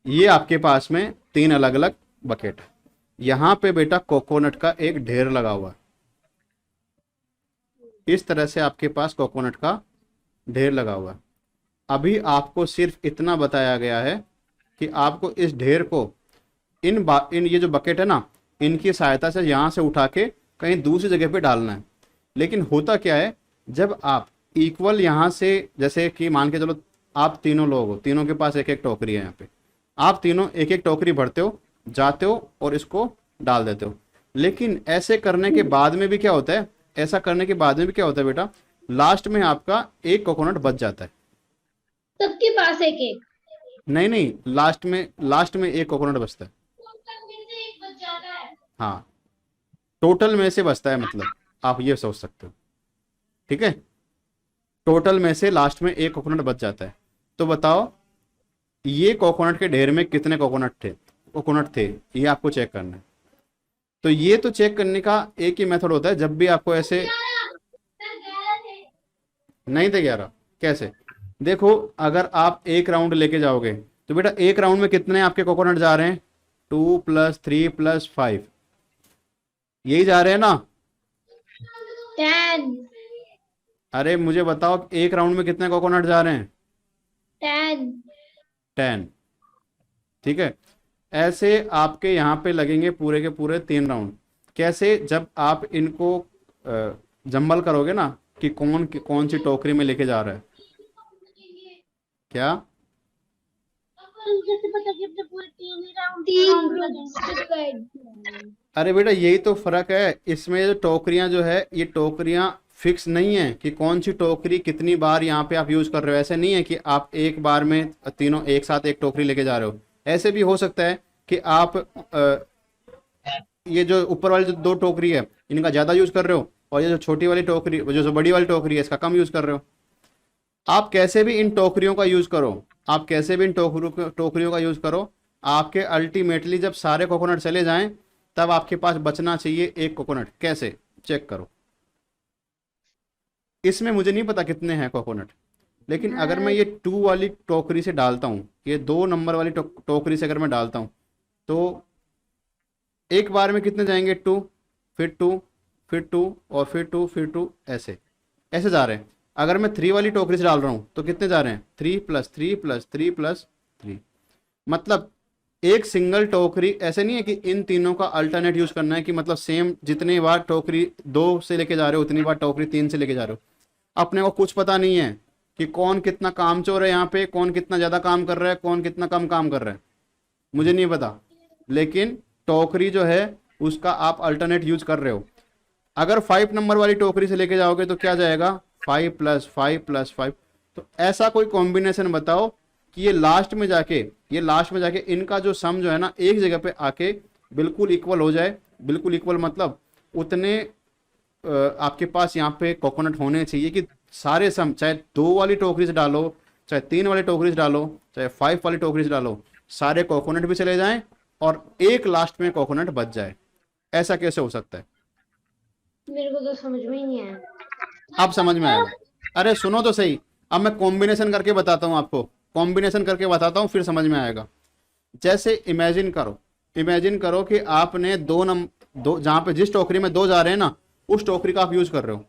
[SPEAKER 1] ये आपके पास में 3 अलग अलग बकेट है। यहां पे बेटा कोकोनट का एक ढेर लगा हुआ है। इस तरह से आपके पास कोकोनट का ढेर लगा हुआ है। अभी आपको सिर्फ इतना बताया गया है कि आपको इस ढेर को इन ये जो बकेट है ना, इनकी सहायता से यहाँ से उठा के कहीं दूसरी जगह पे डालना है। लेकिन होता क्या है, जब आप इक्वल यहाँ से, जैसे कि मान के चलो आप तीनों लोग हो, तीनों के पास एक एक टोकरी है, यहाँ पे आप तीनों एक एक टोकरी भरते हो, जाते हो और इसको डाल देते हो। लेकिन ऐसे करने के बाद में भी क्या होता है, ऐसा करने के बाद में भी क्या होता है बेटा, लास्ट में आपका एक कोकोनट बच जाता है।
[SPEAKER 2] सबके पास एक एक?
[SPEAKER 1] नहीं, लास्ट में एक कोकोनट बचता है। हाँ, टोटल में से बचता है, मतलब आप ये सोच सकते हो। ठीक है, टोटल में से लास्ट में एक कोकोनट बच जाता है। तो बताओ ये कोकोनट के ढेर में कितने कोकोनट थे, ये आपको चेक करना है। तो ये तो चेक करने का एक ही मेथड होता है, जब भी आपको ऐसे नहीं थे 11। कैसे? देखो, अगर आप एक राउंड लेके जाओगे तो बेटा एक राउंड में कितने आपके कोकोनट जा रहे हैं? 2 + 3 + 5, यही जा रहे हैं ना?
[SPEAKER 2] 10
[SPEAKER 1] अरे मुझे बताओ एक राउंड में कितने कोकोनट जा रहे हैं?
[SPEAKER 2] 10
[SPEAKER 1] 10। ठीक है, ऐसे आपके यहाँ पे लगेंगे पूरे के पूरे 3 राउंड। कैसे? जब आप इनको जंबल करोगे ना कि कौन सी टोकरी में लेके जा रहा है। क्या?
[SPEAKER 4] जैसे पता कि अपने पूरे 3 ही राउंड
[SPEAKER 2] 3
[SPEAKER 4] लगेंगे।
[SPEAKER 2] डिवाइड।
[SPEAKER 1] अरे बेटा यही तो फर्क है इसमें। जो टोकरियां जो है, ये टोकरियां फिक्स नहीं है कि कौन सी टोकरी कितनी बार यहाँ पे आप यूज कर रहे हो। ऐसे नहीं है कि आप एक बार में तीनों एक साथ एक टोकरी लेके जा रहे हो। ऐसे भी हो सकता है कि आप ये जो ऊपर वाली जो 2 टोकरी है इनका ज्यादा यूज कर रहे हो, और ये जो छोटी वाली टोकरी, जो बड़ी वाली टोकरी है, इसका कम यूज कर रहे हो। आप कैसे भी इन टोकरियों का यूज करो, आप कैसे भी इन टोकरियों का यूज करो, आपके अल्टीमेटली जब सारे कोकोनट चले जाएं तब आपके पास बचना चाहिए एक कोकोनट। कैसे? चेक करो। इसमें मुझे नहीं पता कितने हैं कोकोनट, लेकिन अगर मैं ये 2 वाली टोकरी से डालता हूँ, ये 2 नंबर वाली टोकरी से अगर मैं डालता हूँ, तो एक बार में कितने जाएंगे? 2, फिर 2, फिर 2 और फिर 2, फिर 2, ऐसे ऐसे जा रहे हैं। अगर मैं 3 वाली टोकरी से डाल रहा हूँ तो कितने जा रहे हैं? 3 + 3 + 3 + 3। मतलब एक सिंगल टोकरी, ऐसे नहीं है कि इन तीनों का अल्टरनेट यूज करना है कि मतलब सेम जितनी बार टोकरी 2 से लेके जा रहे हो उतनी बार टोकरी 3 से लेके जा रहे हो। अपने को कुछ पता नहीं है कि कौन कितना कामचोर है यहाँ पे, कौन कितना ज्यादा काम कर रहा है, कौन कितना कम काम कर रहा है, मुझे नहीं पता। लेकिन टोकरी जो है उसका आप अल्टरनेट यूज कर रहे हो। अगर 5 नंबर वाली टोकरी से लेके जाओगे तो क्या जाएगा? 5 + 5 + 5। तो ऐसा कोई कॉम्बिनेशन बताओ कि ये लास्ट में जाके इनका जो सम जो है ना एक जगह पे आके बिल्कुल इक्वल हो जाए। बिल्कुल इक्वल मतलब उतने आपके पास यहाँ पे कोकोनट होने चाहिए कि सारे सम, चाहे 2 वाली टोकरी से डालो, चाहे 3 वाली टोकरी से डालो, चाहे 5 वाली टोकरी से डालो, सारे कोकोनट भी चले जाएं और एक लास्ट में कोकोनट बच जाए। ऐसा कैसे हो सकता है?
[SPEAKER 2] मेरे को तो समझ में ही नहीं आया।
[SPEAKER 1] अब समझ में आएगा। अरे सुनो तो सही, अब मैं कॉम्बिनेशन करके बताता हूँ आपको, कॉम्बिनेशन करके बताता हूँ फिर समझ में आएगा। जैसे इमेजिन करो कि आपने दो जहाँ पे जिस टोकरी में 2 जा रहे हैं ना, उस टोकरी का आप यूज कर रहे हो।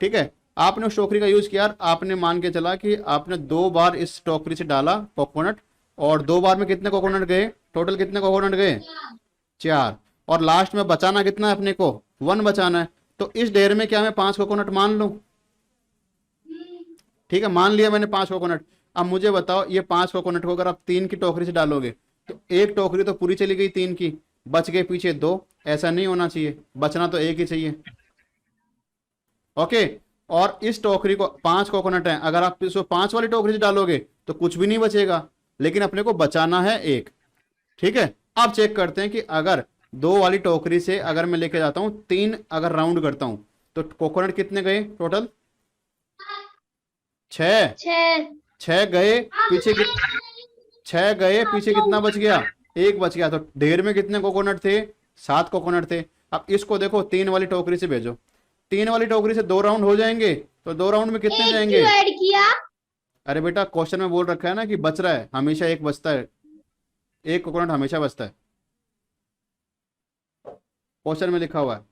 [SPEAKER 1] ठीक है, आपने उस टोकरी का यूज किया, आपने मान के चला कि आपने 2 बार इस टोकरी से डाला कोकोनट, और 2 बार में कितने कोकोनट गए? टोटल कितने कोकोनट गए? 4। और लास्ट में बचाना कितना है अपने को? 1 बचाना है। तो इस ढेर में क्या मैं 5 कोकोनट मान लूं? ठीक है, मान लिया मैंने 5 कोकोनट। अब मुझे बताओ ये 5 कोकोनट को अगर आप 3 की टोकरी से डालोगे तो एक टोकरी तो पूरी चली गई 3 की, बच गए पीछे 2। ऐसा नहीं होना चाहिए, बचना तो एक ही चाहिए। ओके, और इस टोकरी को 5 कोकोनट है, अगर आप इसको 5 वाली टोकरी से डालोगे तो कुछ भी नहीं बचेगा, लेकिन अपने को बचाना है 1। ठीक है, अब चेक करते हैं कि अगर 2 वाली टोकरी से अगर मैं लेके जाता हूं 3, अगर राउंड करता हूं तो कोकोनट कितने गए टोटल? 6। 6 गए, पीछे 6 गए, पीछे कितना बच गया? 1 बच गया। तो ढेर में कितने कोकोनट थे? 7 कोकोनट थे। अब इसको देखो 3 वाली टोकरी से भेजो, 3 वाली टोकरी से 2 राउंड हो जाएंगे, तो 2 राउंड में कितने जाएंगे?
[SPEAKER 2] ऐड किया।
[SPEAKER 1] अरे बेटा क्वेश्चन में बोल रखा है ना कि बच रहा है, हमेशा 1 बचता है, 1 कोकोनट हमेशा बचता है, क्वेश्चन में लिखा हुआ है।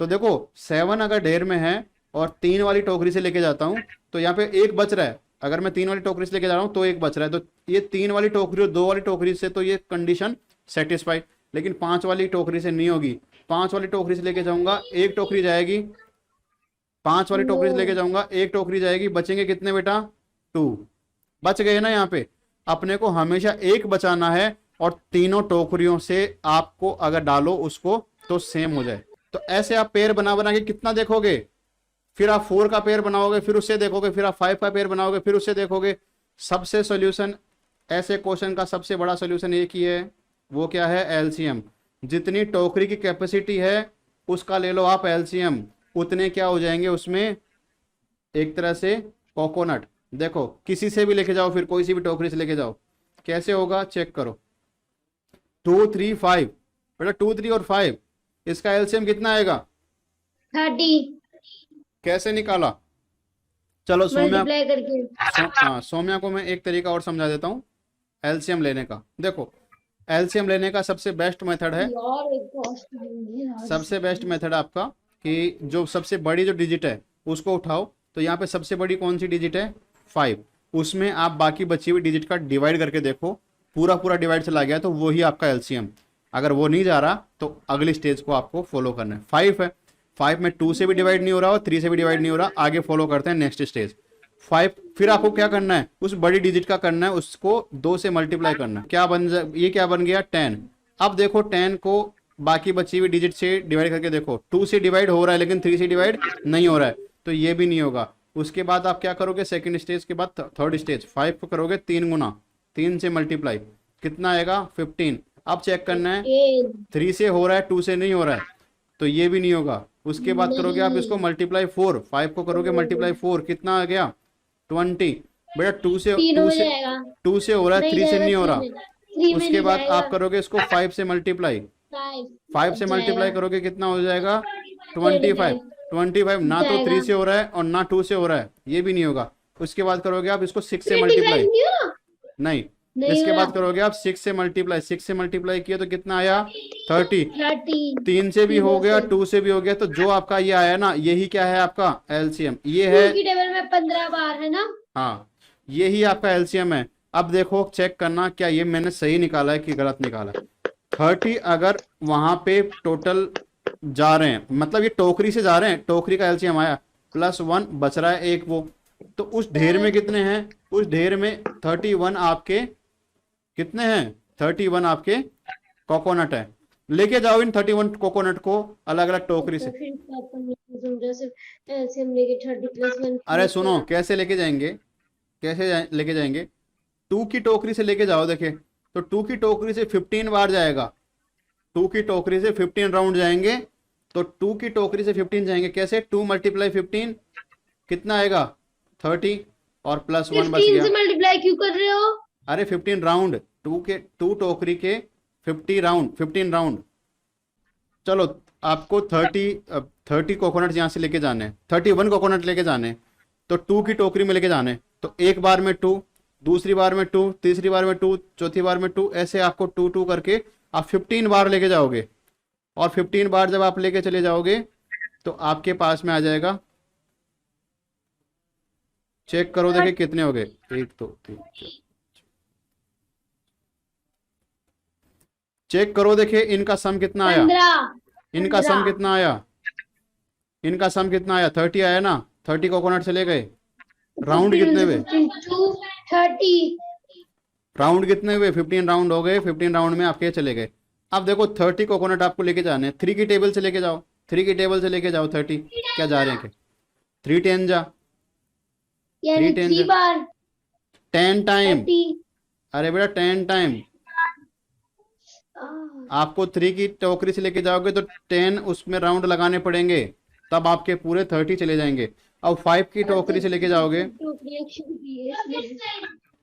[SPEAKER 1] तो देखो 7 अगर ढेर में है और 3 वाली टोकरी से लेके जाता हूं तो यहाँ पे 1 बच रहा है। अगर मैं 3 वाली टोकरी से लेके जा रहा हूं तो 1 बच रहा है। तो ये 3 वाली टोकरी और 2 वाली टोकरी से तो ये कंडीशन सेटिस्फाइड, लेकिन 5 वाली टोकरी से नहीं होगी। 5 वाली टोकरी से लेके जाऊंगा, 1 टोकरी जाएगी, 5 वाली टोकरी से लेके जाऊंगा, 1 टोकरी जाएगी, बचेंगे कितने बेटा? 2 बच गए ना। यहाँ पे अपने को हमेशा 1 बचाना है, और तीनों टोकरियों से आपको अगर डालो उसको तो सेम हो जाए। तो ऐसे आप पेयर बना के कितना देखोगे, फिर आप 4 का पेयर बनाओगे, फिर उससे देखोगे, फिर आप 5 का पेयर बनाओगे, फिर उससे देखोगे। सबसे सोल्यूशन, ऐसे क्वेश्चन का सबसे बड़ा सोल्यूशन एक ही है, वो क्या है? एलसीएम। जितनी टोकरी की कैपेसिटी है उसका ले लो आप एलसीएम, उतने क्या हो जाएंगे उसमें? एक तरह से कोकोनट। देखो किसी से भी लेके जाओ, फिर कोई सी भी टोकरी से लेके जाओ, कैसे होगा चेक करो। 2 3 5 बेटा, 2 3 और 5, इसका एलसीएम कितना आएगा?
[SPEAKER 2] 30।
[SPEAKER 1] कैसे निकाला? चलो सौम्या,
[SPEAKER 2] मल्टीप्लाई करके।
[SPEAKER 1] हाँ सौम्या को मैं एक तरीका और समझा देता हूँ एलसीएम लेने का। देखो एलसीएम लेने का सबसे बेस्ट मेथड है,
[SPEAKER 2] और एक कॉस्ट है
[SPEAKER 1] सबसे बेस्ट मेथड आपका कि जो सबसे बड़ी जो डिजिट है उसको उठाओ। तो यहाँ पे सबसे बड़ी कौन सी डिजिट है? 5। उसमें आप बाकी बची हुई डिजिट का डिवाइड करके देखो, पूरा पूरा डिवाइड चला गया तो वही आपका एलसीएम। अगर वो नहीं जा रहा तो अगली स्टेज को आपको फॉलो करना है। 5 है, 5 में 2 से भी डिवाइड नहीं हो रहा और 3 से भी डिवाइड नहीं हो रहा, आगे फॉलो करते हैं नेक्स्ट स्टेज 5। फिर आपको क्या करना है? उस बड़ी डिजिट का करना है, उसको 2 से मल्टीप्लाई करना है। ये क्या बन गया? 10। अब देखो 10 को बाकी बची हुई डिजिट से डिवाइड करके देखो, 2 से डिवाइड हो रहा है लेकिन 3 से डिवाइड नहीं हो रहा है, तो ये भी नहीं होगा। उसके बाद आप क्या करोगे? सेकंड स्टेज के बाद थर्ड स्टेज 5 को करोगे 3 गुना, 3 से मल्टीप्लाई, कितना आएगा? 15। अब चेक करना है 3 से हो रहा है 2 से नहीं हो रहा है, तो ये भी नहीं होगा। उसके बाद करोगे आप इसको मल्टीप्लाई 4, 5 को करोगे मल्टीप्लाई 4, कितना आ गया? 20। बेटा 2 से
[SPEAKER 2] तीनों में
[SPEAKER 1] 2 से
[SPEAKER 2] जाएगा,
[SPEAKER 1] 2 से हो रहा है,
[SPEAKER 2] नहीं
[SPEAKER 1] 3 से
[SPEAKER 2] जाएगा,
[SPEAKER 1] नहीं हो रहा।
[SPEAKER 2] 3 में
[SPEAKER 1] उसके
[SPEAKER 2] नहीं
[SPEAKER 1] बाद
[SPEAKER 2] जाएगा,
[SPEAKER 1] आप करोगे इसको 5 से मल्टीप्लाई, 5 से मल्टीप्लाई करोगे कितना हो जाएगा? 25। 25 ना तो 3 से हो रहा है और ना 2 से हो रहा है, ये भी नहीं होगा। उसके बाद करोगे आप इसको 6 से मल्टीप्लाई, नहीं, इसके बाद करोगे आप 6 से मल्टीप्लाई, 6 से मल्टीप्लाई किया तो कितना आया? 30। 3 से भी हो गया, 2 से भी हो गया, तो जो आपका ये आया ना, यही क्या है? आपका एलसीएम। ये है
[SPEAKER 2] की टेबल में 15 बार है ना।
[SPEAKER 1] हाँ, यही आपका एलसीएम है। अब देखो चेक करना क्या ये मैंने सही निकाला है कि गलत निकाला है। 30 अगर वहां पे टोटल जा रहे हैं, मतलब ये टोकरी से जा रहे हैं, टोकरी का एलसीएम आया, +1 बच रहा है एक वो, तो उस ढेर में कितने हैं? उस ढेर में 31 आपके कितने हैं? 31 आपके कोकोनट है। लेके जाओ इन 31 कोकोनट को अलग अलग टोकरी से।
[SPEAKER 2] फिर पापा ने समझा सिर्फ एलसीएम लेके 30+1।
[SPEAKER 1] अरे सुनो कैसे लेके जाएंगे, लेके जाएंगे? 2 की टोकरी से लेके जाओ। देखे तो 2 की टोकरी से 15 बार जाएगा, 2 की टोकरी से 15 राउंड जाएंगे, तो 2 की टोकरी से 15 जाएंगे कैसे? 2 × 15 कितना आएगा? 30 और +1 बच
[SPEAKER 2] 15
[SPEAKER 1] गया।
[SPEAKER 2] से मल्टीप्लाई क्यों कर रहे हो?
[SPEAKER 1] अरे 15 राउंड, 2 टोकरी के 15 राउंड। चलो आपको 30 कोकोनट यहाँ से लेके जाने, 31 कोकोनट लेके जाने, तो 2 की टोकरी में लेके जाने, तो एक बार में 2, दूसरी बार में 2, तीसरी बार में 2, चौथी बार में 2, ऐसे आपको 2 करके आप 15 बार लेके जाओगे। और 15 बार जब आप लेके चले जाओगे तो आपके पास में आ जाएगा, चेक करो देखे कितने हो गए? 1 2 3 4, चेक करो देखे इनका सम कितना आया?
[SPEAKER 2] 15।
[SPEAKER 1] इनका सम कितना आया? इनका सम कितना आया? 30 आया ना। 30 कोकोनट चले गए, राउंड कितने हुए?
[SPEAKER 2] 30।
[SPEAKER 1] राउंड कितने हुए? 15 राउंड हो गए, 15 राउंड में आपके चले गए। अब देखो 30 कोकोनट आपको लेके जाने, 3 की टेबल से लेके जाओ, 3 की टेबल से लेके जाओ 30, क्या जा रहे हैं? 3 10 जा,
[SPEAKER 2] यानी
[SPEAKER 1] 3 10
[SPEAKER 2] 3
[SPEAKER 1] जा,
[SPEAKER 2] बार
[SPEAKER 1] 10 टाइम।
[SPEAKER 2] 30।
[SPEAKER 1] अरे बेटा 10 टाइम आपको 3 की टोकरी से लेके जाओगे तो 10 उसमें राउंड लगाने पड़ेंगे, तब आपके पूरे 30 चले जाएंगे। अब 5 की टोकरी से लेके जाओगे,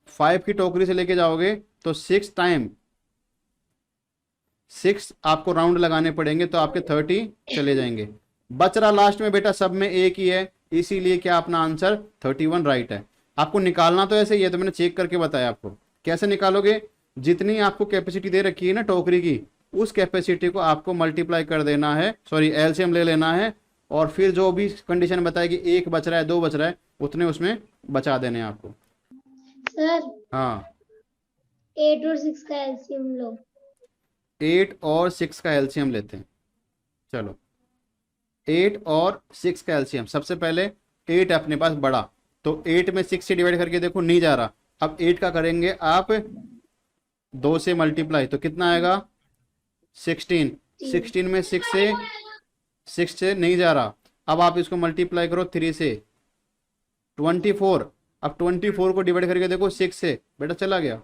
[SPEAKER 1] 5 की टोकरी से लेके जाओगे तो 6 टाइम 6 आपको राउंड लगाने पड़ेंगे, तो आपके 30 चले जाएंगे। बच रहा लास्ट में बेटा सब में एक ही है, इसीलिए क्या अपना आंसर 31 राइट है। आपको निकालना तो ऐसे ही है, तो मैंने चेक करके बताया आपको कैसे निकालोगे। जितनी आपको कैपेसिटी दे रखी है ना टोकरी की, उस कैपेसिटी को आपको मल्टीप्लाई कर देना है, सॉरी एलसीएम ले लेना है, और फिर जो भी कंडीशन बताएगी 1 बच रहा है 2 बच रहा है, उतने उसमें बचा देने हैं आपको।
[SPEAKER 2] सर
[SPEAKER 1] हाँ
[SPEAKER 2] 8 और 6 का एलसीएम लो।
[SPEAKER 1] 8 और 6 का एलसीएम लेते हैं। चलो 8 और 6 का एलसीएम, सबसे पहले 8 अपने पास बड़ा, तो 8 में 6 से डिवाइड करके देखो नहीं जा रहा। अब 8 का करेंगे आप 2 से मल्टीप्लाई, तो कितना आएगा? 16। 16 में 6 से नहीं जा रहा। अब आप इसको मल्टीप्लाई करो 3 से, 24। अब 24 को डिवाइड करके देखो 6 से, बेटा चला गया,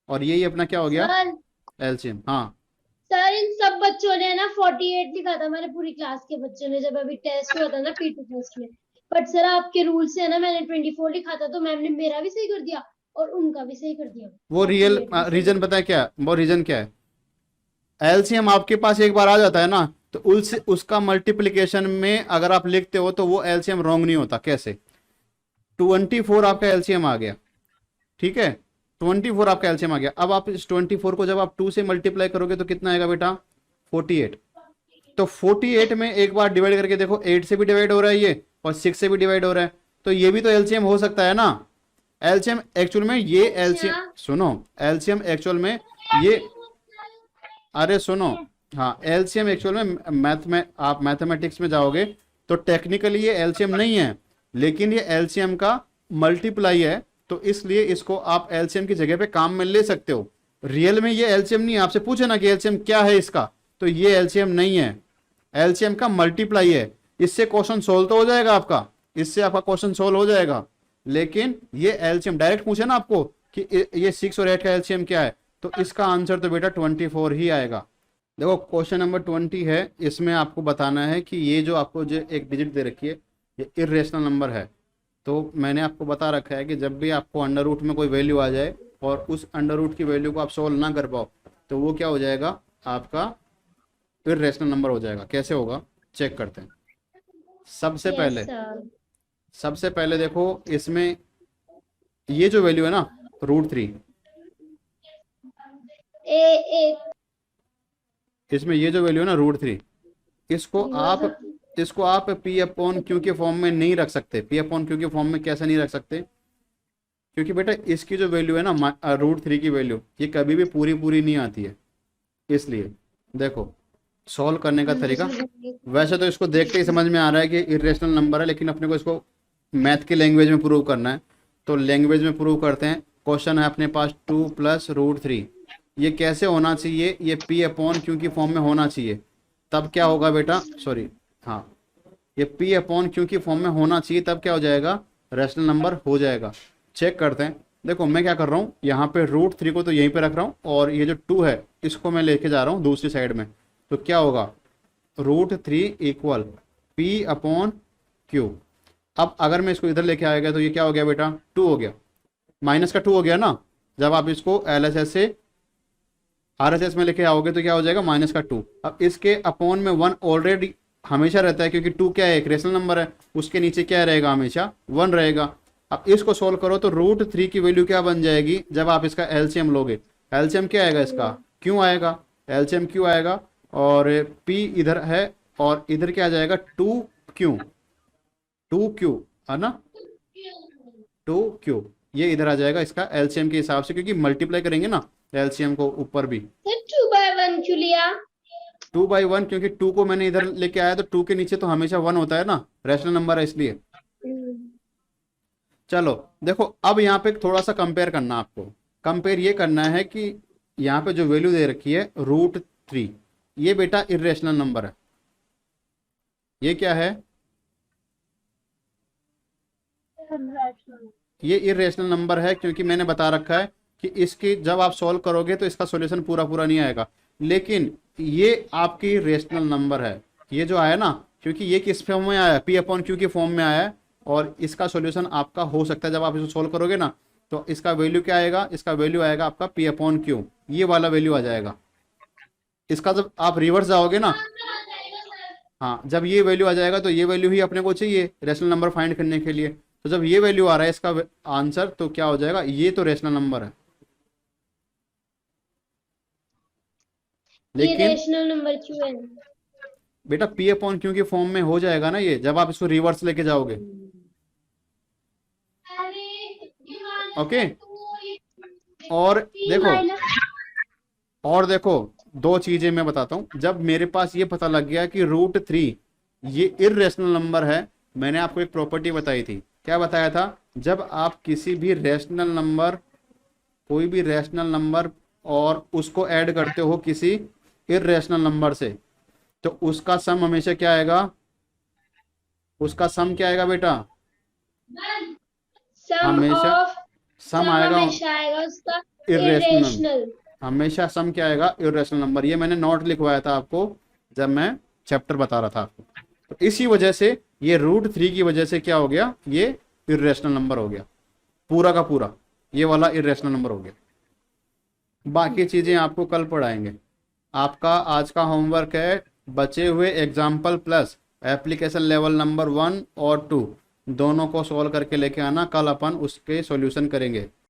[SPEAKER 1] और यही अपना क्या हो गया?
[SPEAKER 2] Sir
[SPEAKER 1] LCM. हाँ
[SPEAKER 2] सर इन सब बच्चों ने ना 48 लिखा था, मैंने पूरी क्लास के बच्चों ने, जब अभी टेस्ट हुआ था ना पीटी टेस्ट में। बट सर आपके रूल से है ना मैंने 24 लिखा था, तो मैम ने मेरा भी सही कर दिया और उनका भी सही कर दिया।
[SPEAKER 1] वो रियल रीजन पता है क्या? वो रीजन क्या है? एलसीएम आपके पास एक बार आ जाता है ना, तो उसका मल्टीप्लिकेशन में अगर आप लिखते हो तो वो एलसीएम रॉन्ग नहीं होता। कैसे? 24 आपका एलसीएम आ गया, ठीक है, 24 आपका एलसीएम आ गया। अब आप इस 24 को जब आप 2 से मल्टीप्लाई करोगे तो कितना आएगा बेटा, 48। तो 48 में एक बार डिवाइड करके देखो, 8 से भी डिवाइड हो रहा है ये और 6 से भी डिवाइड हो रहा है, तो ये भी तो एलसीएम हो सकता है ना। एलसीएम एक्चुअल में ये एलसीएम, सुनो, एलसीएम एक्चुअल में ये, अरे सुनो, हाँ, एलसीएम एक्चुअल में मैथ में आप मैथमेटिक्स में जाओगे तो टेक्निकली ये एलसीएम नहीं है, लेकिन ये एलसीएम का मल्टीप्लाई है, तो इसलिए इसको आप एलसीएम की जगह पे काम में ले सकते हो। रियल में ये एलसीएम नहीं है। आपसे पूछे ना कि एलसीएम क्या है इसका, तो ये एलसीएम नहीं है, एलसीएम का मल्टीप्लाई है। इससे क्वेश्चन सोल्व तो हो जाएगा आपका, इससे आपका क्वेश्चन सोल्व हो जाएगा, लेकिन ये एलसीएम डायरेक्ट पूछे ना आपको कि ये 6 और 8 का एलसीएम क्या है, तो इसका आंसर तो बेटा 24 ही आएगा। देखो क्वेश्चन नंबर 20 है, इसमें आपको बताना है कि ये जो आपको जो एक डिजिट दे रखी है ये इर्रेशनल नंबर है। तो मैंने आपको बता रखा है कि जब भी आपको अंडर रूट में कोई वैल्यू आ जाए और उस अंडर रूट की वैल्यू को आप सोल्व ना कर पाओ, तो वो क्या हो जाएगा, आपका इर्रेशनल नंबर हो जाएगा। कैसे होगा चेक करते हैं। सबसे
[SPEAKER 2] Yes,
[SPEAKER 1] पहले
[SPEAKER 2] sir.
[SPEAKER 1] सबसे पहले देखो, इसमें ये जो वैल्यू है ना √3,
[SPEAKER 2] A
[SPEAKER 1] इसमें ये जो वैल्यू है ना √3, इसको आप P अपॉन Q के फॉर्म में नहीं रख सकते। P अपॉन Q के फॉर्म में कैसे नहीं रख सकते, क्योंकि बेटा इसकी जो वैल्यू है ना √3 की वैल्यू, ये कभी भी पूरी नहीं आती है। इसलिए देखो सॉल्व करने का तरीका, वैसे तो इसको देखते ही समझ में आ रहा है कि इरेशनल नंबर है, लेकिन अपने को इसको मैथ की लैंग्वेज में प्रूव करना है, तो लैंग्वेज में प्रूव करते हैं। क्वेश्चन है अपने पास 2 + √3, ये कैसे होना चाहिए, ये P अपॉन Q की फॉर्म में होना चाहिए, तब क्या होगा बेटा, सॉरी, हाँ, ये P अपॉन Q की फॉर्म में होना चाहिए, तब क्या हो जाएगा, रैशनल नंबर हो जाएगा। चेक करते हैं। देखो मैं क्या कर रहा हूँ, यहाँ पे √3 को तो यहीं पे रख रहा हूँ और ये जो 2 है इसको मैं लेके जा रहा हूँ दूसरी साइड में, तो क्या होगा, √3 = P अपॉन Q। अब अगर मैं इसको इधर लेके आएगा तो ये क्या हो गया बेटा, 2 हो गया, माइनस का 2 हो गया ना। जब आप इसको LHS से RHS में लेके आओगे तो क्या हो जाएगा, माइनस का 2। अब इसके अपॉन में 1 ऑलरेडी हमेशा रहता है, क्योंकि 2 क्या है, एक रेशनल नंबर है, उसके नीचे क्या रहेगा, हमेशा 1 रहेगा। अब इसको सोल्व करो तो √3 की वैल्यू क्या बन जाएगी, जब आप इसका एलसीएम लोगे, एलसीएम क्या आएगा इसका, क्यों आएगा, एलसीएम क्यों आएगा, और P इधर है और इधर क्या आ जाएगा, 2Q है ना, 2Q, ये इधर आ जाएगा इसका एलसीएम के हिसाब से, क्योंकि मल्टीप्लाई करेंगे ना एलसीएम को ऊपर भी।
[SPEAKER 2] Sir, 2/1 क्यों लिया?
[SPEAKER 1] 2/1 क्योंकि 2 को मैंने इधर लेके आया, तो 2 के नीचे तो हमेशा 1 होता है ना, रैशनल नंबर है इसलिए। चलो देखो, अब यहाँ पे थोड़ा सा कंपेयर करना, आपको कंपेयर ये करना है कि यहाँ पे जो वैल्यू दे रखी है √3, ये बेटा इरेशनल नंबर है। ये क्या है, ये इरेशनल नंबर है, क्योंकि मैंने बता रखा है कि इसकी जब आप सॉल्व करोगे तो इसका सॉल्यूशन पूरा नहीं आएगा, लेकिन ये आपकी रेशनल नंबर है। ये जो आया ना, क्योंकि ये किस फॉर्म में आया, P अपॉन Q की फॉर्म में आया है, और इसका सॉल्यूशन आपका हो सकता है जब आप इसको सॉल्व करोगे ना, तो इसका वैल्यू क्या आएगा, इसका वैल्यू आएगा आपका P अपॉन Q, ये वाला वैल्यू आ जाएगा इसका। जब आप रिवर्स जाओगे ना, हाँ, जब ये वैल्यू आ जाएगा तो ये वैल्यू ही अपने को चाहिए रेशनल नंबर फाइंड करने के लिए, तो जब ये वैल्यू आ रहा है इसका आंसर, तो क्या हो जाएगा, ये तो रेशनल नंबर है, लेकिन
[SPEAKER 2] इरेशनल नंबर क्यों है?
[SPEAKER 1] बेटा P अपॉन Q की फॉर्म में हो जाएगा ना ये, जब आप इसको रिवर्स लेके जाओगे। ओके, और देखो 2 चीजें मैं बताता हूं। जब मेरे पास ये पता लग गया कि √3 ये इरेशनल नंबर है, मैंने आपको एक प्रॉपर्टी बताई थी। क्या बताया था, जब आप किसी भी रेशनल नंबर, कोई भी रेशनल नंबर और उसको ऐड करते हो किसी इरेशनल नंबर से, तो उसका सम हमेशा क्या आएगा, उसका सम क्या आएगा बेटा, हमेशा सम आएगा
[SPEAKER 2] उसका
[SPEAKER 1] इरेशनल, हमेशा सम क्या आएगा, इरेशनल नंबर। ये मैंने नोट लिखवाया था आपको जब मैं चैप्टर बता रहा था आपको। तो इसी वजह से ये √3 की वजह से क्या हो गया, ये इरेशनल नंबर हो गया, पूरा का पूरा ये वाला इरेशनल नंबर हो गया। बाकी चीजें आपको कल पढ़ाएंगे। आपका आज का होमवर्क है बचे हुए example plus application level number 1 और 2, दोनों को सॉल्व करके लेके आना, कल अपन उसके सॉल्यूशन करेंगे।